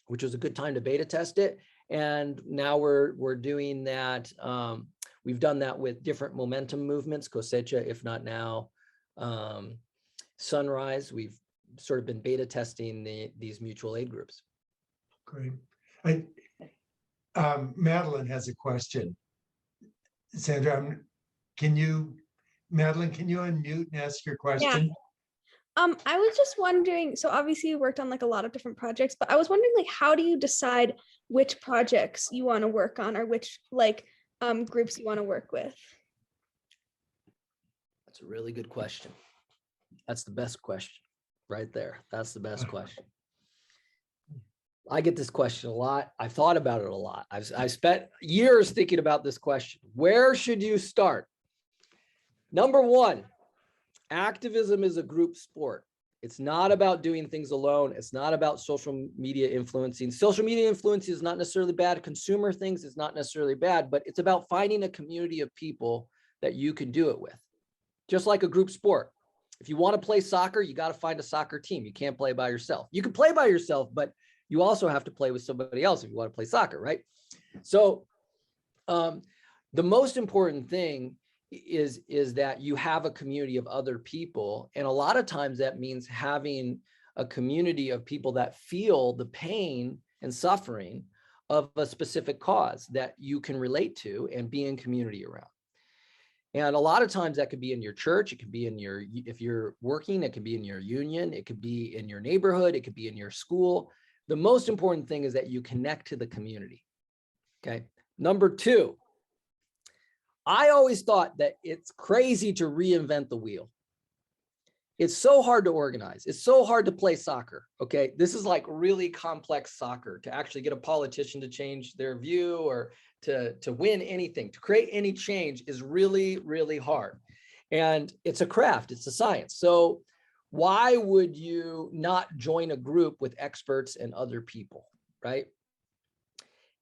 which was a good time to beta test it. And now we're doing that. We've done that with different momentum movements, Cosecha, if not now, Sunrise. We've sort of been beta testing these mutual aid groups. Great. Madeline has a question. Sandra, Madeline, can you unmute and ask your question? Yeah. I was just wondering, so obviously you worked on like a lot of different projects, but I was wondering, like, how do you decide which projects you want to work on, or which groups you want to work with? That's a really good question. That's the best question right there. That's the best question. I get this question a lot. I've thought about it a lot. I've spent years thinking about this question. Where should you start? Number one, activism is a group sport. It's not about doing things alone. It's not about social media influencing. Social media influence is not necessarily bad. Consumer things is not necessarily bad, but it's about finding a community of people that you can do it with, just like a group sport. If you want to play soccer, you got to find a soccer team. You can't play by yourself. You can play by yourself, but you also have to play with somebody else if you want to play soccer, right? So the most important thing is that you have a community of other people. And a lot of times that means having a community of people that feel the pain and suffering of a specific cause that you can relate to and be in community around. And a lot of times that could be in your church, it could be in your, if you're working, it could be in your union, it could be in your neighborhood, it could be in your school. The most important thing is that you connect to the community. Okay. Number two, I always thought that it's crazy to reinvent the wheel. It's so hard to organize. It's so hard to play soccer. Okay. This is like really complex soccer to actually get a politician to change their view or to win anything, to create any change is really, really hard. And it's a craft, it's a science. So why would you not join a group with experts and other people, right?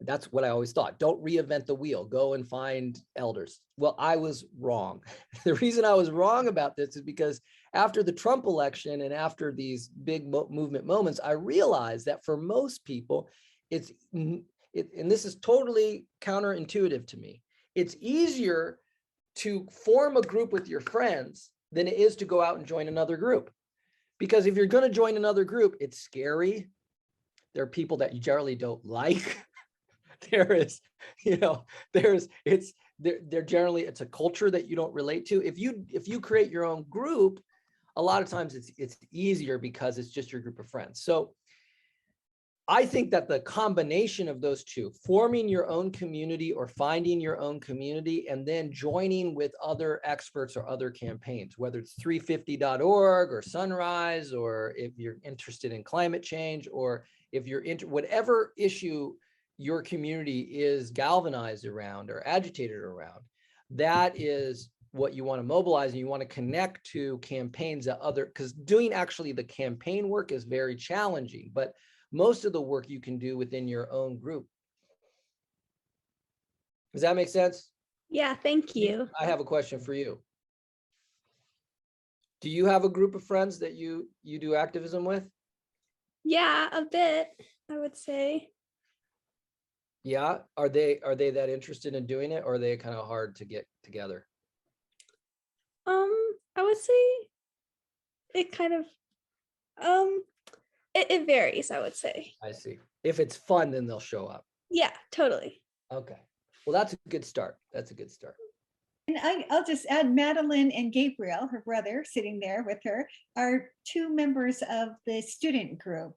That's what I always thought. Don't reinvent the wheel. Go and find elders. Well, I was wrong. The reason I was wrong about this is because after the Trump election and after these big movement moments, I realized that for most people, and this is totally counterintuitive to me, it's easier to form a group with your friends than it is to go out and join another group. Because if you're going to join another group, it's scary. There are people that you generally don't like. They're generally, it's a culture that you don't relate to. If you create your own group, a lot of times it's easier because it's just your group of friends. So I think that the combination of those two, forming your own community or finding your own community, and then joining with other experts or other campaigns, whether it's 350.org or Sunrise, or if you're interested in climate change, or if you're into whatever issue your community is galvanized around or agitated around, that is what you want to mobilize, and you want to connect to campaigns that because doing actually the campaign work is very challenging, but most of the work you can do within your own group. Does that make sense? Yeah, thank you. I have a question for you. Do you have a group of friends that you do activism with? Yeah, a bit, I would say. Yeah, are they that interested in doing it, or are they kind of hard to get together? I would say it kind of it varies, I would say. I see. If it's fun, then they'll show up. Yeah, totally. Okay. Well, that's a good start. That's a good start. And I'll just add, Madeline and Gabriel, her brother, sitting there with her, are two members of the student group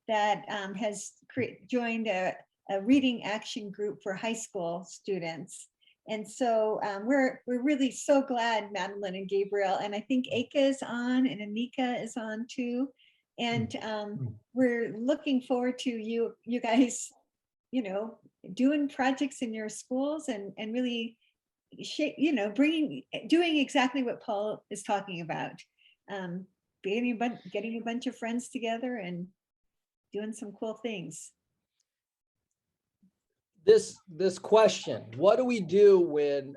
that has joined a reading action group for high school students. And so we're really so glad Madeline and Gabriel, and I think Aka is on and Anika is on too. And we're looking forward to you guys, doing projects in your schools and really, doing exactly what Paul is talking about. Getting a bunch of friends together and doing some cool things. This question, what do we do when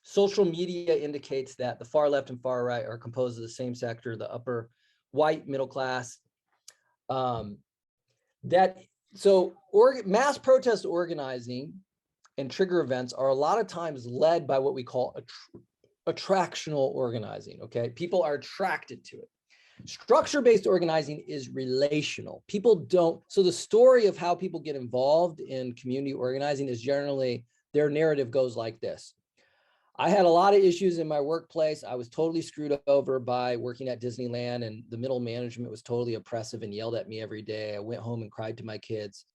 social media indicates that the far left and far right are composed of the same sector, the upper white middle class? Mass protest organizing and trigger events are a lot of times led by what we call attractional organizing. Okay, people are attracted to it. Structure-based organizing is relational. People don't, so the story of how people get involved in community organizing is generally, their narrative goes like this. I had a lot of issues in my workplace. I was totally screwed over by working at Disneyland, and the middle management was totally oppressive and yelled at me every day. I went home and cried to my kids,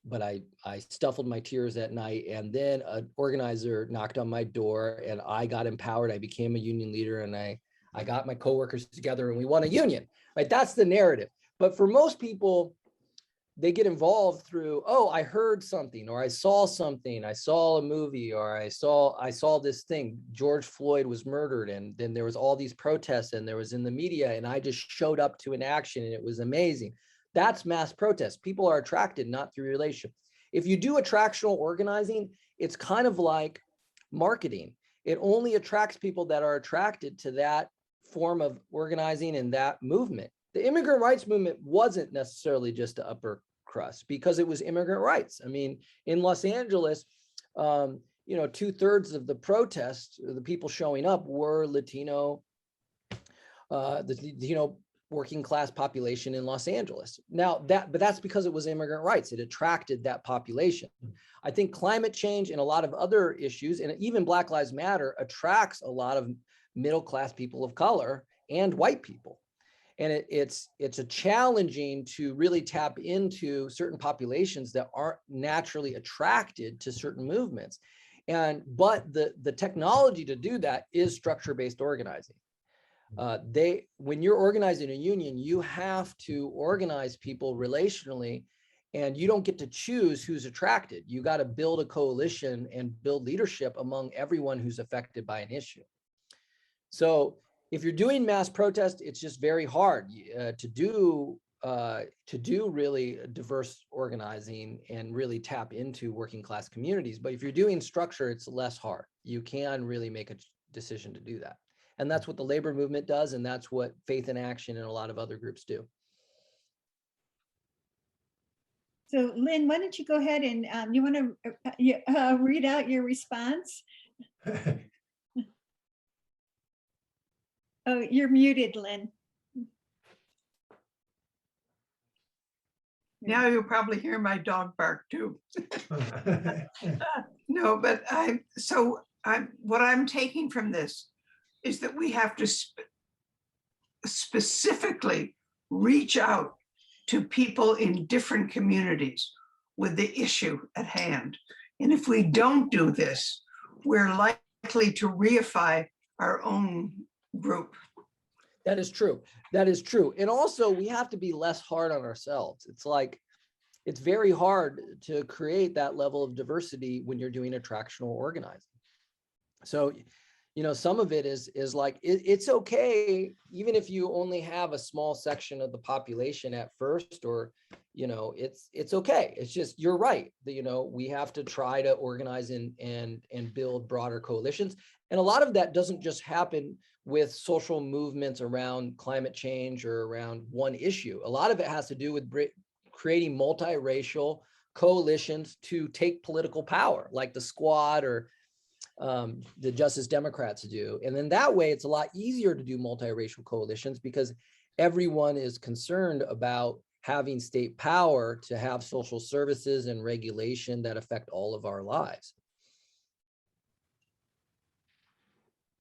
but I stifled my tears at night. And then an organizer knocked on my door and I got empowered. I became a union leader, and I got my coworkers together and we won a union, right? That's the narrative. But for most people, they get involved through, oh, I heard something, or I saw something, I saw a movie, or I saw this thing, George Floyd was murdered, and then there was all these protests and there was in the media, and I just showed up to an action and it was amazing. That's mass protest. People are attracted not through relation. If you do attractional organizing, it's kind of like marketing. It only attracts people that are attracted to that form of organizing in that movement. The immigrant rights movement wasn't necessarily just the upper crust because it was immigrant rights. I mean, in Los Angeles, you know, 2/3 of the protests, the people showing up were Latino, the Latino working class population in Los Angeles. Now but that's because it was immigrant rights. It attracted that population. I think climate change and a lot of other issues, and even Black Lives Matter, attracts a lot of middle-class people of color and white people. And it's a challenging to really tap into certain populations that aren't naturally attracted to certain movements. But the technology to do that is structure-based organizing. When you're organizing a union, you have to organize people relationally, and you don't get to choose who's attracted. You got to build a coalition and build leadership among everyone who's affected by an issue. So if you're doing mass protest, it's just very hard to do really diverse organizing and really tap into working class communities. But if you're doing structure, it's less hard. You can really make a decision to do that. And that's what the labor movement does. And that's what Faith in Action and a lot of other groups do. So Lynn, why don't you go ahead and you want to read out your response? Oh, you're muted, Lynn. Now you'll probably hear my dog bark too. No, but what I'm taking from this is that we have to specifically reach out to people in different communities with the issue at hand. And if we don't do this, we're likely to reify our own group. That is true. That is true. And also we have to be less hard on ourselves. It's like, it's very hard to create that level of diversity when you're doing attractional organizing. So, you know, some of it is like, it's okay, even if you only have a small section of the population at first, or, you know, it's okay. It's just, you're right that, you know, we have to try to organize and build broader coalitions. And a lot of that doesn't just happen with social movements around climate change or around one issue. A lot of it has to do with creating multiracial coalitions to take political power, like the Squad or the Justice Democrats do. And then that way it's a lot easier to do multiracial coalitions because everyone is concerned about having state power to have social services and regulation that affect all of our lives.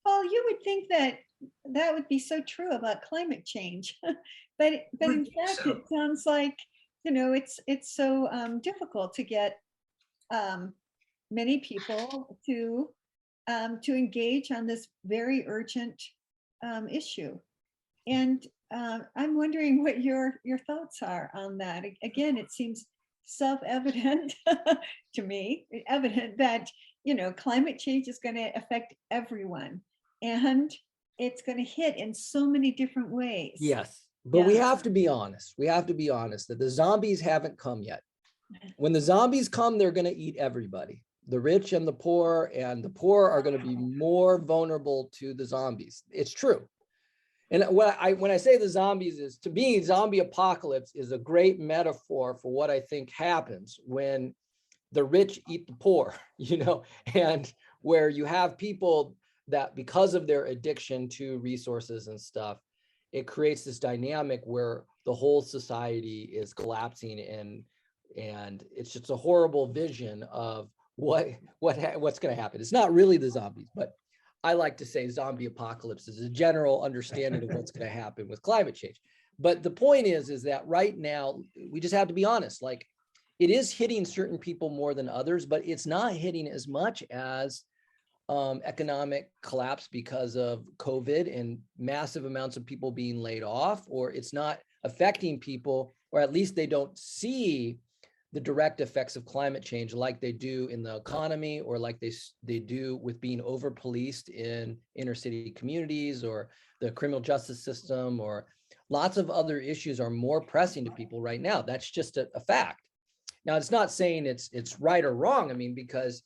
Paul, you would think that that would be so true about climate change, but in fact, it sounds like, you know, it's so difficult to get many people to engage on this very urgent issue. And I'm wondering what your thoughts are on that. Again, it seems self-evident to me, evident that, you know, climate change is going to affect everyone and it's going to hit in so many different ways. Yes, but we have to be honest. We have to be honest that the zombies haven't come yet. When the zombies come, they're going to eat everybody. The rich and the poor are going to be more vulnerable to the zombies. It's true. And when I say the zombies, is, to me, zombie apocalypse is a great metaphor for what I think happens when the rich eat the poor, you know, and where you have people that, because of their addiction to resources and stuff, it creates this dynamic where the whole society is collapsing, and it's just a horrible vision of what's going to happen. It's not really the zombies, but I like to say zombie apocalypse is a general understanding of what's going to happen with climate change. But the point is that right now we just have to be honest. Like, it is hitting certain people more than others, but it's not hitting as much as economic collapse because of COVID and massive amounts of people being laid off, or it's not affecting people, or at least they don't see the direct effects of climate change like they do in the economy, or like they do with being over policed in inner city communities, or the criminal justice system, or lots of other issues are more pressing to people right now. That's just a fact. Now, it's not saying it's right or wrong. I mean, because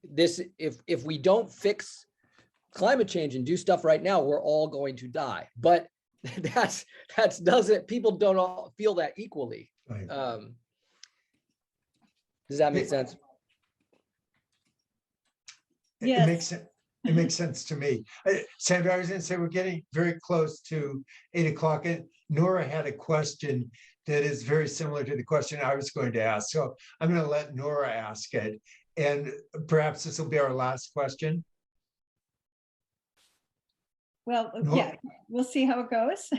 this, if we don't fix climate change and do stuff right now, we're all going to die. But that's doesn't, people don't all feel that equally. Right. Does that make sense? It Yes. makes sense. It makes sense to me. Sandra, I was going to say we're getting very close to 8 o'clock, and Nora had a question that is very similar to the question I was going to ask. So I'm going to let Nora ask it, and perhaps this will be our last question. Well, Nora? yeah, we'll see how it goes.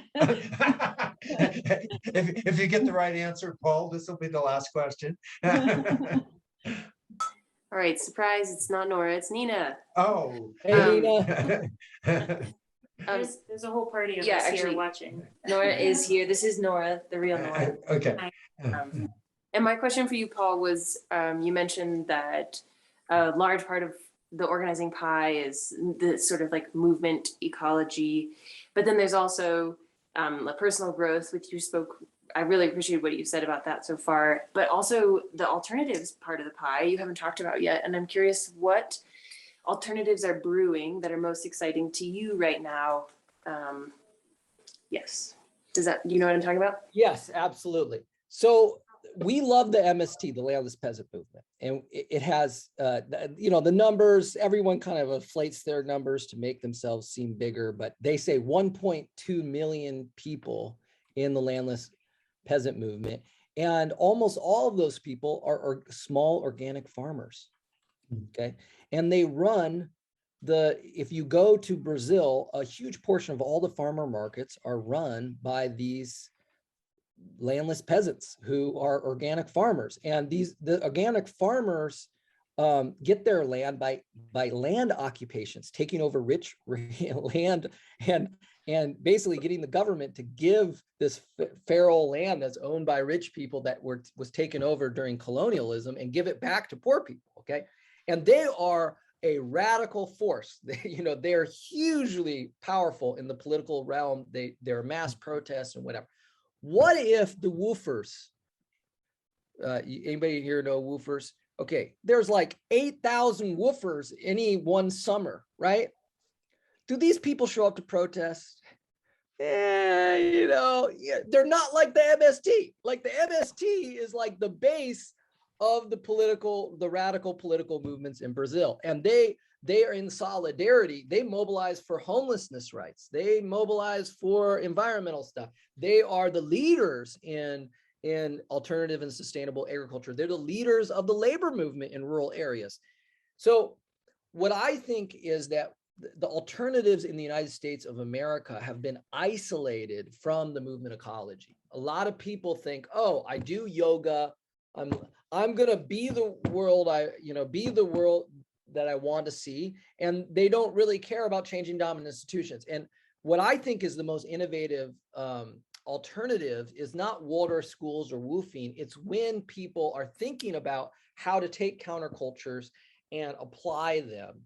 If you get the right answer, Paul, this will be the last question. All right, surprise, it's not Nora, it's Nina. Oh. Hey, Nina. There's a whole party of Yeah, us actually, here watching. Nora is here. This is Nora, the real Nora. Okay. And my question for you, Paul, was you mentioned that a large part of the organizing pie is the sort of like movement ecology, but then there's also a personal growth, which you spoke. I really appreciate what you've said about that so far, but also the alternatives part of the pie you haven't talked about yet. And I'm curious what alternatives are brewing that are most exciting to you right now. Yes. Does that, you know what I'm talking about? Yes, absolutely. So we love the MST, the landless peasant movement. And it has, the numbers, everyone kind of inflates their numbers to make themselves seem bigger, but they say 1.2 million people in the landless peasant movement. And almost all of those people are small organic farmers, okay? And they run if you go to Brazil, a huge portion of all the farmer markets are run by these landless peasants who are organic farmers. And the organic farmers get their land by land occupations, taking over rich land and basically getting the government to give this feral land that's owned by rich people that was taken over during colonialism and give it back to poor people, okay? And they are a radical force. They're hugely powerful in the political realm. There are mass protests and whatever. What if the woofers, anybody here know woofers? Okay, there's like 8,000 woofers any one summer, right? Do these people show up to protest? They're not like the MST. Like the MST is like the base of the radical political movements in Brazil. And they are in solidarity. They mobilize for homelessness rights. They mobilize for environmental stuff. They are the leaders in alternative and sustainable agriculture. They're the leaders of the labor movement in rural areas. So what I think is that the alternatives in the United States of America have been isolated from the movement ecology. A lot of people think, oh, I do yoga. I'm gonna be the world that I want to see. And they don't really care about changing dominant institutions. And what I think is the most innovative alternative is not water schools or woofing. It's when people are thinking about how to take countercultures and apply them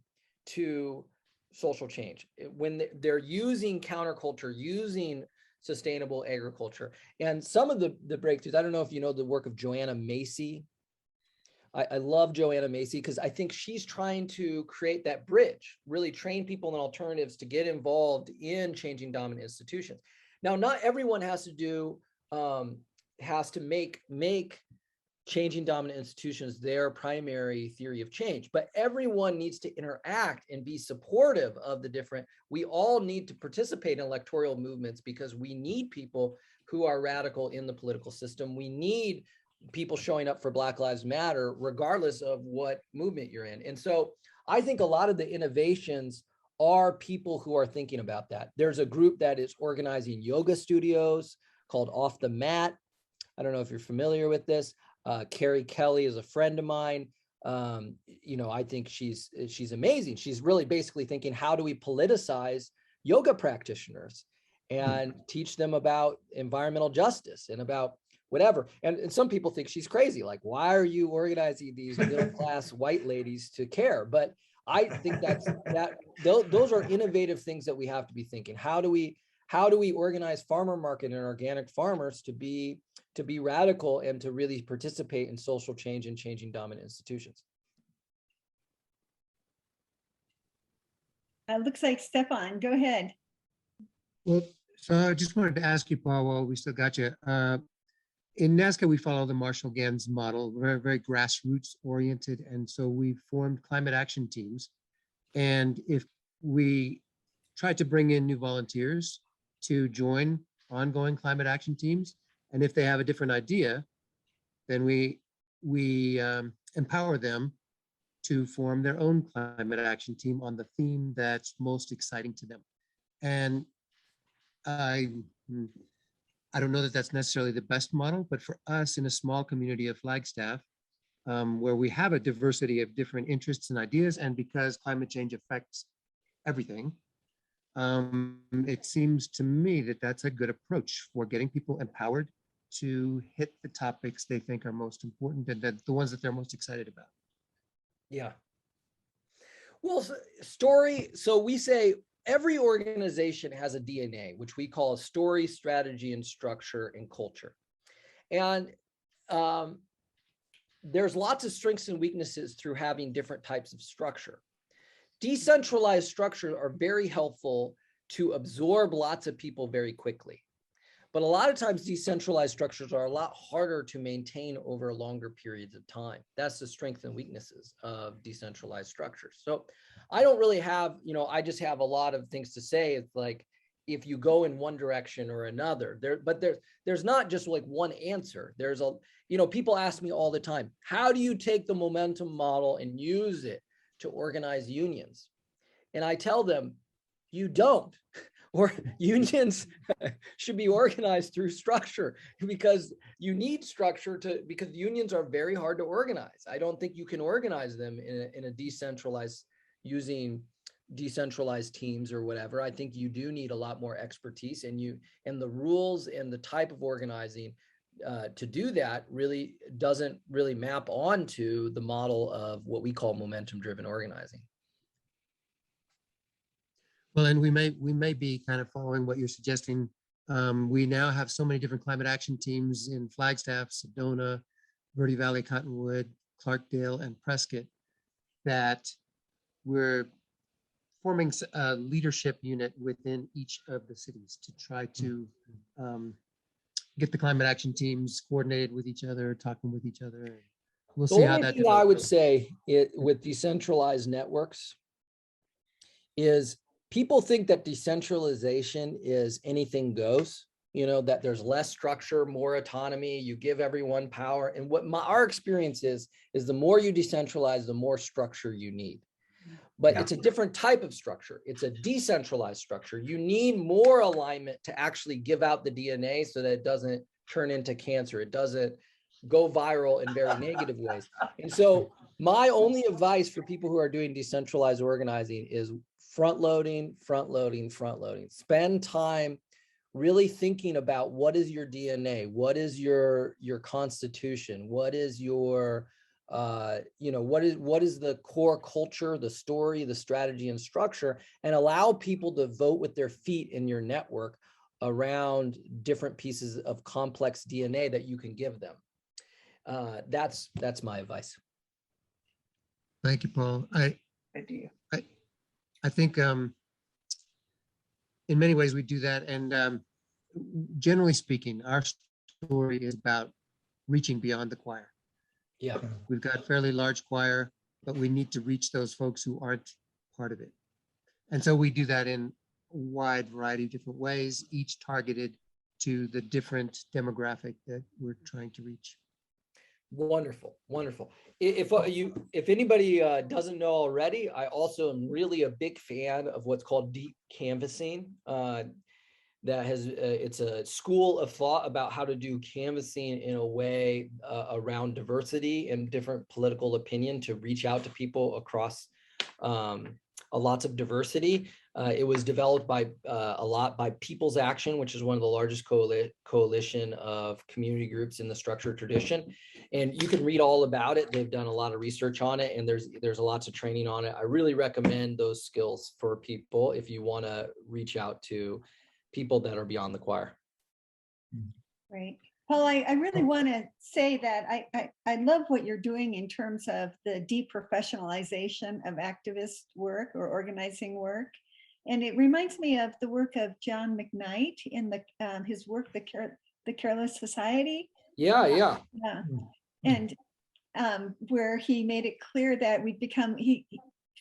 to social change. When they're using counterculture, using sustainable agriculture. And some of the breakthroughs, I don't know if you know the work of Joanna Macy. I love Joanna Macy because I think she's trying to create that bridge, really train people in alternatives to get involved in changing dominant institutions. Now, not everyone has to make changing dominant institutions their primary theory of change, but everyone needs to interact and be supportive of the different. We all need to participate in electoral movements because we need people who are radical in the political system. We need people showing up for Black Lives Matter, regardless of what movement you're in. And so I think a lot of the innovations are people who are thinking about that. There's a group that is organizing yoga studios called Off the Mat. I don't know if you're familiar with this. Carrie Kelly is a friend of mine. I think she's amazing. She's really basically thinking, how do we politicize yoga practitioners and teach them about environmental justice and about whatever. And some people think she's crazy. Like, why are you organizing these middle-class white ladies to care? But I think those are innovative things that we have to be thinking. How do we organize farmer market and organic farmers to be radical and to really participate in social change and changing dominant institutions? Looks like Stephan, go ahead. Well, so I just wanted to ask you, Paul, while we still got you. In NAZCCA, we follow the Marshall-Ganz model, very, very grassroots oriented. And so we formed climate action teams. And if we try to bring in new volunteers to join ongoing climate action teams, and if they have a different idea, then we empower them to form their own climate action team on the theme that's most exciting to them. And I don't know that that's necessarily the best model, but for us in a small community of Flagstaff, where we have a diversity of different interests and ideas, and because climate change affects everything, it seems to me that that's a good approach for getting people empowered to hit the topics they think are most important and that the ones that they're most excited about. Yeah. Well, so we say every organization has a DNA, which we call story, strategy, and structure and culture. And there's lots of strengths and weaknesses through having different types of structure. Decentralized structures are very helpful to absorb lots of people very quickly. But a lot of times decentralized structures are a lot harder to maintain over longer periods of time. That's the strengths and weaknesses of decentralized structures. So I don't really have, I just have a lot of things to say. It's like, if you go in one direction or another, there's not just like one answer. There's people ask me all the time, how do you take the momentum model and use it to organize unions? And I tell them, you don't. Or unions should be organized through structure, because you need structure because unions are very hard to organize. I don't think you can organize them in a decentralized, using decentralized teams or whatever. I think you do need a lot more expertise, and the rules and the type of organizing to do that really doesn't really map onto the model of what we call momentum driven organizing. Well, and we may be kind of following what you're suggesting. We now have so many different climate action teams in Flagstaff, Sedona, Verde Valley, Cottonwood, Clarkdale, and Prescott, that we're forming a leadership unit within each of the cities to try to get the climate action teams coordinated with each other, talking with each other. We'll see how that develops. I would say with decentralized networks is people think that decentralization is anything goes, that there's less structure, more autonomy, you give everyone power. And what our experience is the more you decentralize, the more structure you need. But it's a different type of structure. It's a decentralized structure. You need more alignment to actually give out the DNA so that it doesn't turn into cancer. It doesn't go viral in very negative ways. And so my only advice for people who are doing decentralized organizing is front loading. Spend time really thinking about what is your DNA, what is your constitution, what is your what is the core culture, the story, the strategy and structure, and allow people to vote with their feet in your network around different pieces of complex DNA that you can give them. That's my advice. Thank you, Paul. I think in many ways we do that, and generally speaking, our story is about reaching beyond the choir. Yeah, we've got a fairly large choir, but we need to reach those folks who aren't part of it. And so we do that in a wide variety of different ways, each targeted to the different demographic that we're trying to reach. Wonderful. If anybody doesn't know already, I also am really a big fan of what's called deep canvassing. That has it's a school of thought about how to do canvassing in a way around diversity and different political opinion to reach out to people across lots of diversity. It was developed by People's Action, which is one of the largest coalition of community groups in the structured tradition. And you can read all about it. They've done a lot of research on it, and there's lots of training on it. I really recommend those skills for people if you want to reach out to people that are beyond the choir. Right. Paul, I really want to say that I love what you're doing in terms of the deprofessionalization of activist work or organizing work. And it reminds me of the work of John McKnight in his work, The Careless Society. Yeah, yeah. Yeah. And where he made it clear that we've become,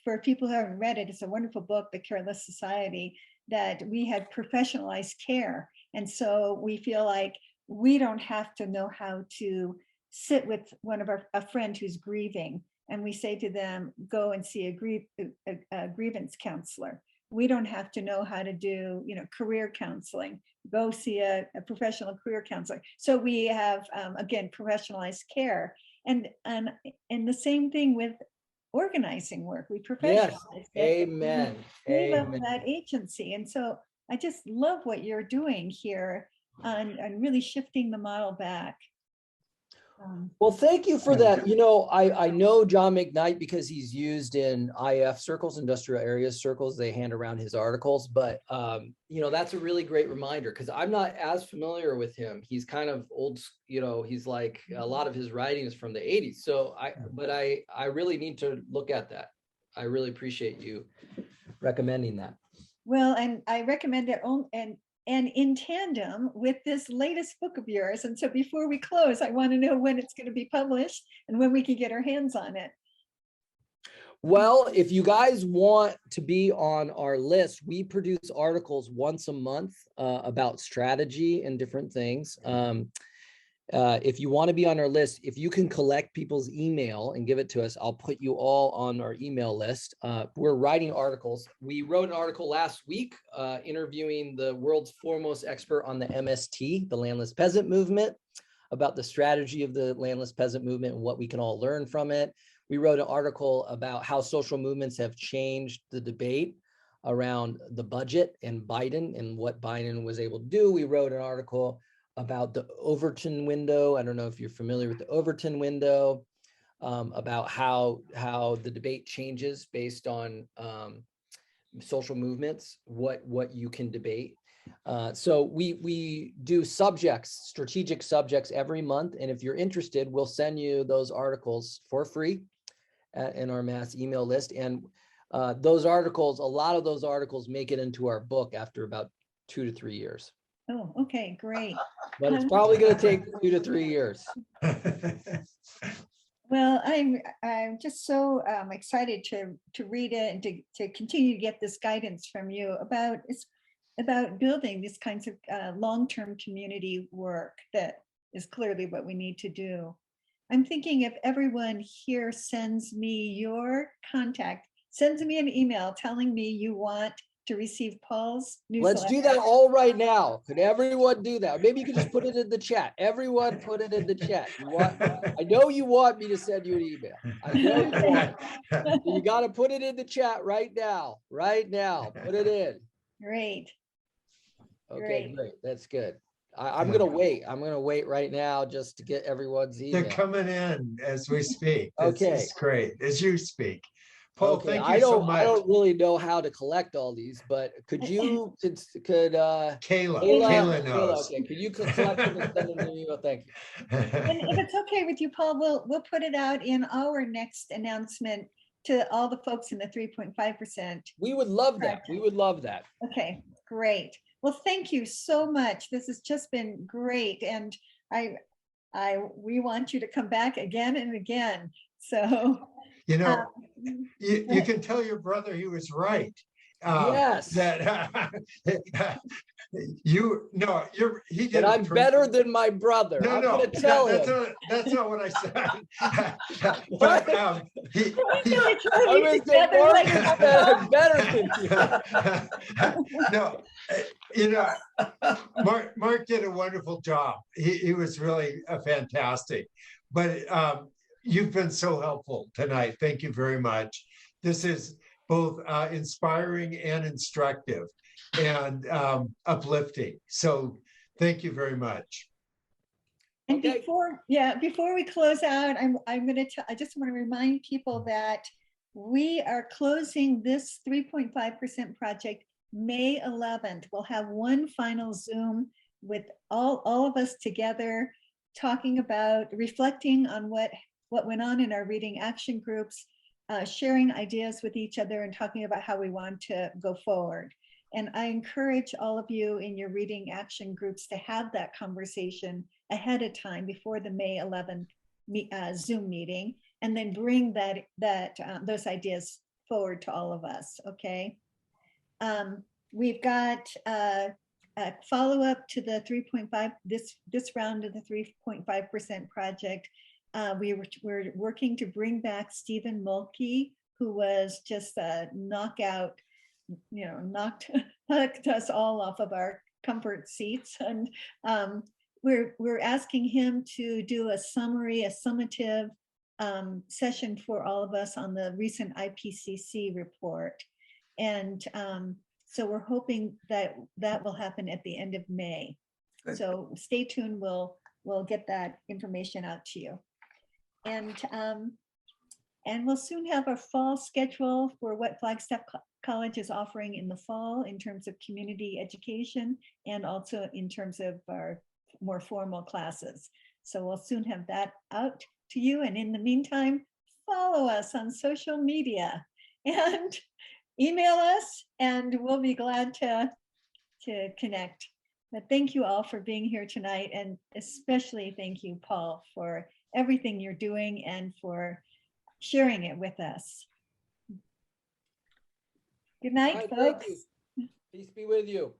for people who haven't read it, it's a wonderful book, The Careless Society, that we had professionalized care. And so we feel like we don't have to know how to sit with a friend who's grieving. And we say to them, go and see a grievance counselor. We don't have to know how to do, career counseling. Go see a professional career counselor. So we have, again, professionalized care. And the same thing with organizing work. We professionalize it. Amen. We love Amen. that agency. And so I just love what you're doing here on really shifting the model back. Well, thank you for that. I know John McKnight because he's used in IF circles, industrial areas circles. They hand around his articles, but that's a really great reminder because I'm not as familiar with him. He's kind of old, he's like a lot of his writing is from the 80s. So I really need to look at that. I really appreciate you recommending that. Well, and I recommend it and in tandem with this latest book of yours. And so before we close, I want to know when it's going to be published and when we can get our hands on it. Well, if you guys want to be on our list, we produce articles once a month about strategy and different things. If you want to be on our list, if you can collect people's email and give it to us, I'll put you all on our email list. We're writing articles. We wrote an article last week interviewing the world's foremost expert on the MST, the landless peasant movement, about the strategy of the landless peasant movement and what we can all learn from it. We wrote an article about how social movements have changed the debate around the budget and Biden and what Biden was able to do. We wrote an article about the Overton window. I don't know if you're familiar with the Overton window, about how the debate changes based on social movements, what you can debate. So we do strategic subjects every month. And if you're interested, we'll send you those articles for free in our mass email list. And those articles, a lot of those articles make it into our book after about 2 to 3 years. Oh, okay, great. But it's probably going to take 2 to 3 years. Well, I'm just so excited to read it and to continue to get this guidance from you about building these kinds of long-term community work that is clearly what we need to do. I'm thinking if everyone here sends me your contact, sends me an email telling me you want to receive Paul's newsletter. Let's do that all right now. Could everyone do that? Maybe you can just put it in the chat. Everyone put it in the chat. I know you want me to send you an email. I know you want it. You got to put it in the chat right now. Right now. Put it in. Great. Okay, great. That's good. I'm going to wait. I'm going to wait right now just to get everyone's email. They're coming in as we speak. Okay. It's great. As you speak. Paul, okay. thank you so much. I don't really know how to collect all these, but could Kayla knows. Okay, could you collect them and send them to me? Well, thank you. And if it's okay with you, Paul, we'll put it out in our next announcement to all the folks in the 3.5%. We would love that. We would love that. Okay, great. Well, thank you so much. This has just been great. And we want you to come back again and again. So, you can tell your brother he was right. Yes. That I'm better than my brother. I'm going to tell him. That's not what I said. But I'm going to say Mark better than you. No, Mark did a wonderful job. He was really fantastic. But you've been so helpful tonight. Thank you very much. This is both inspiring and instructive and uplifting. So thank you very much. And before we close out, I just want to remind people that we are closing this 3.5% project May 11th. We'll have one final Zoom with all of us together talking about reflecting on what went on in our reading action groups, sharing ideas with each other and talking about how we want to go forward. And I encourage all of you in your reading action groups to have that conversation ahead of time before the May 11th Zoom meeting, and then bring those ideas forward to all of us, okay? We've got a follow-up to the 3.5, this round of the 3.5% project. We're working to bring back Stephan Mulkey, who was just a knockout, knocked us all off of our comfort seats. And we're asking him to do a summative session for all of us on the recent IPCC report. And so we're hoping that will happen at the end of May. Good. So stay tuned, we'll get that information out to you. And we'll soon have our fall schedule for what Flagstaff College is offering in the fall in terms of community education and also in terms of our more formal classes. So we'll soon have that out to you. And in the meantime, follow us on social media and email us, and we'll be glad to connect. But thank you all for being here tonight, and especially thank you, Paul, for everything you're doing and for sharing it with us. Good night, All right, thank folks. you. Peace be with you.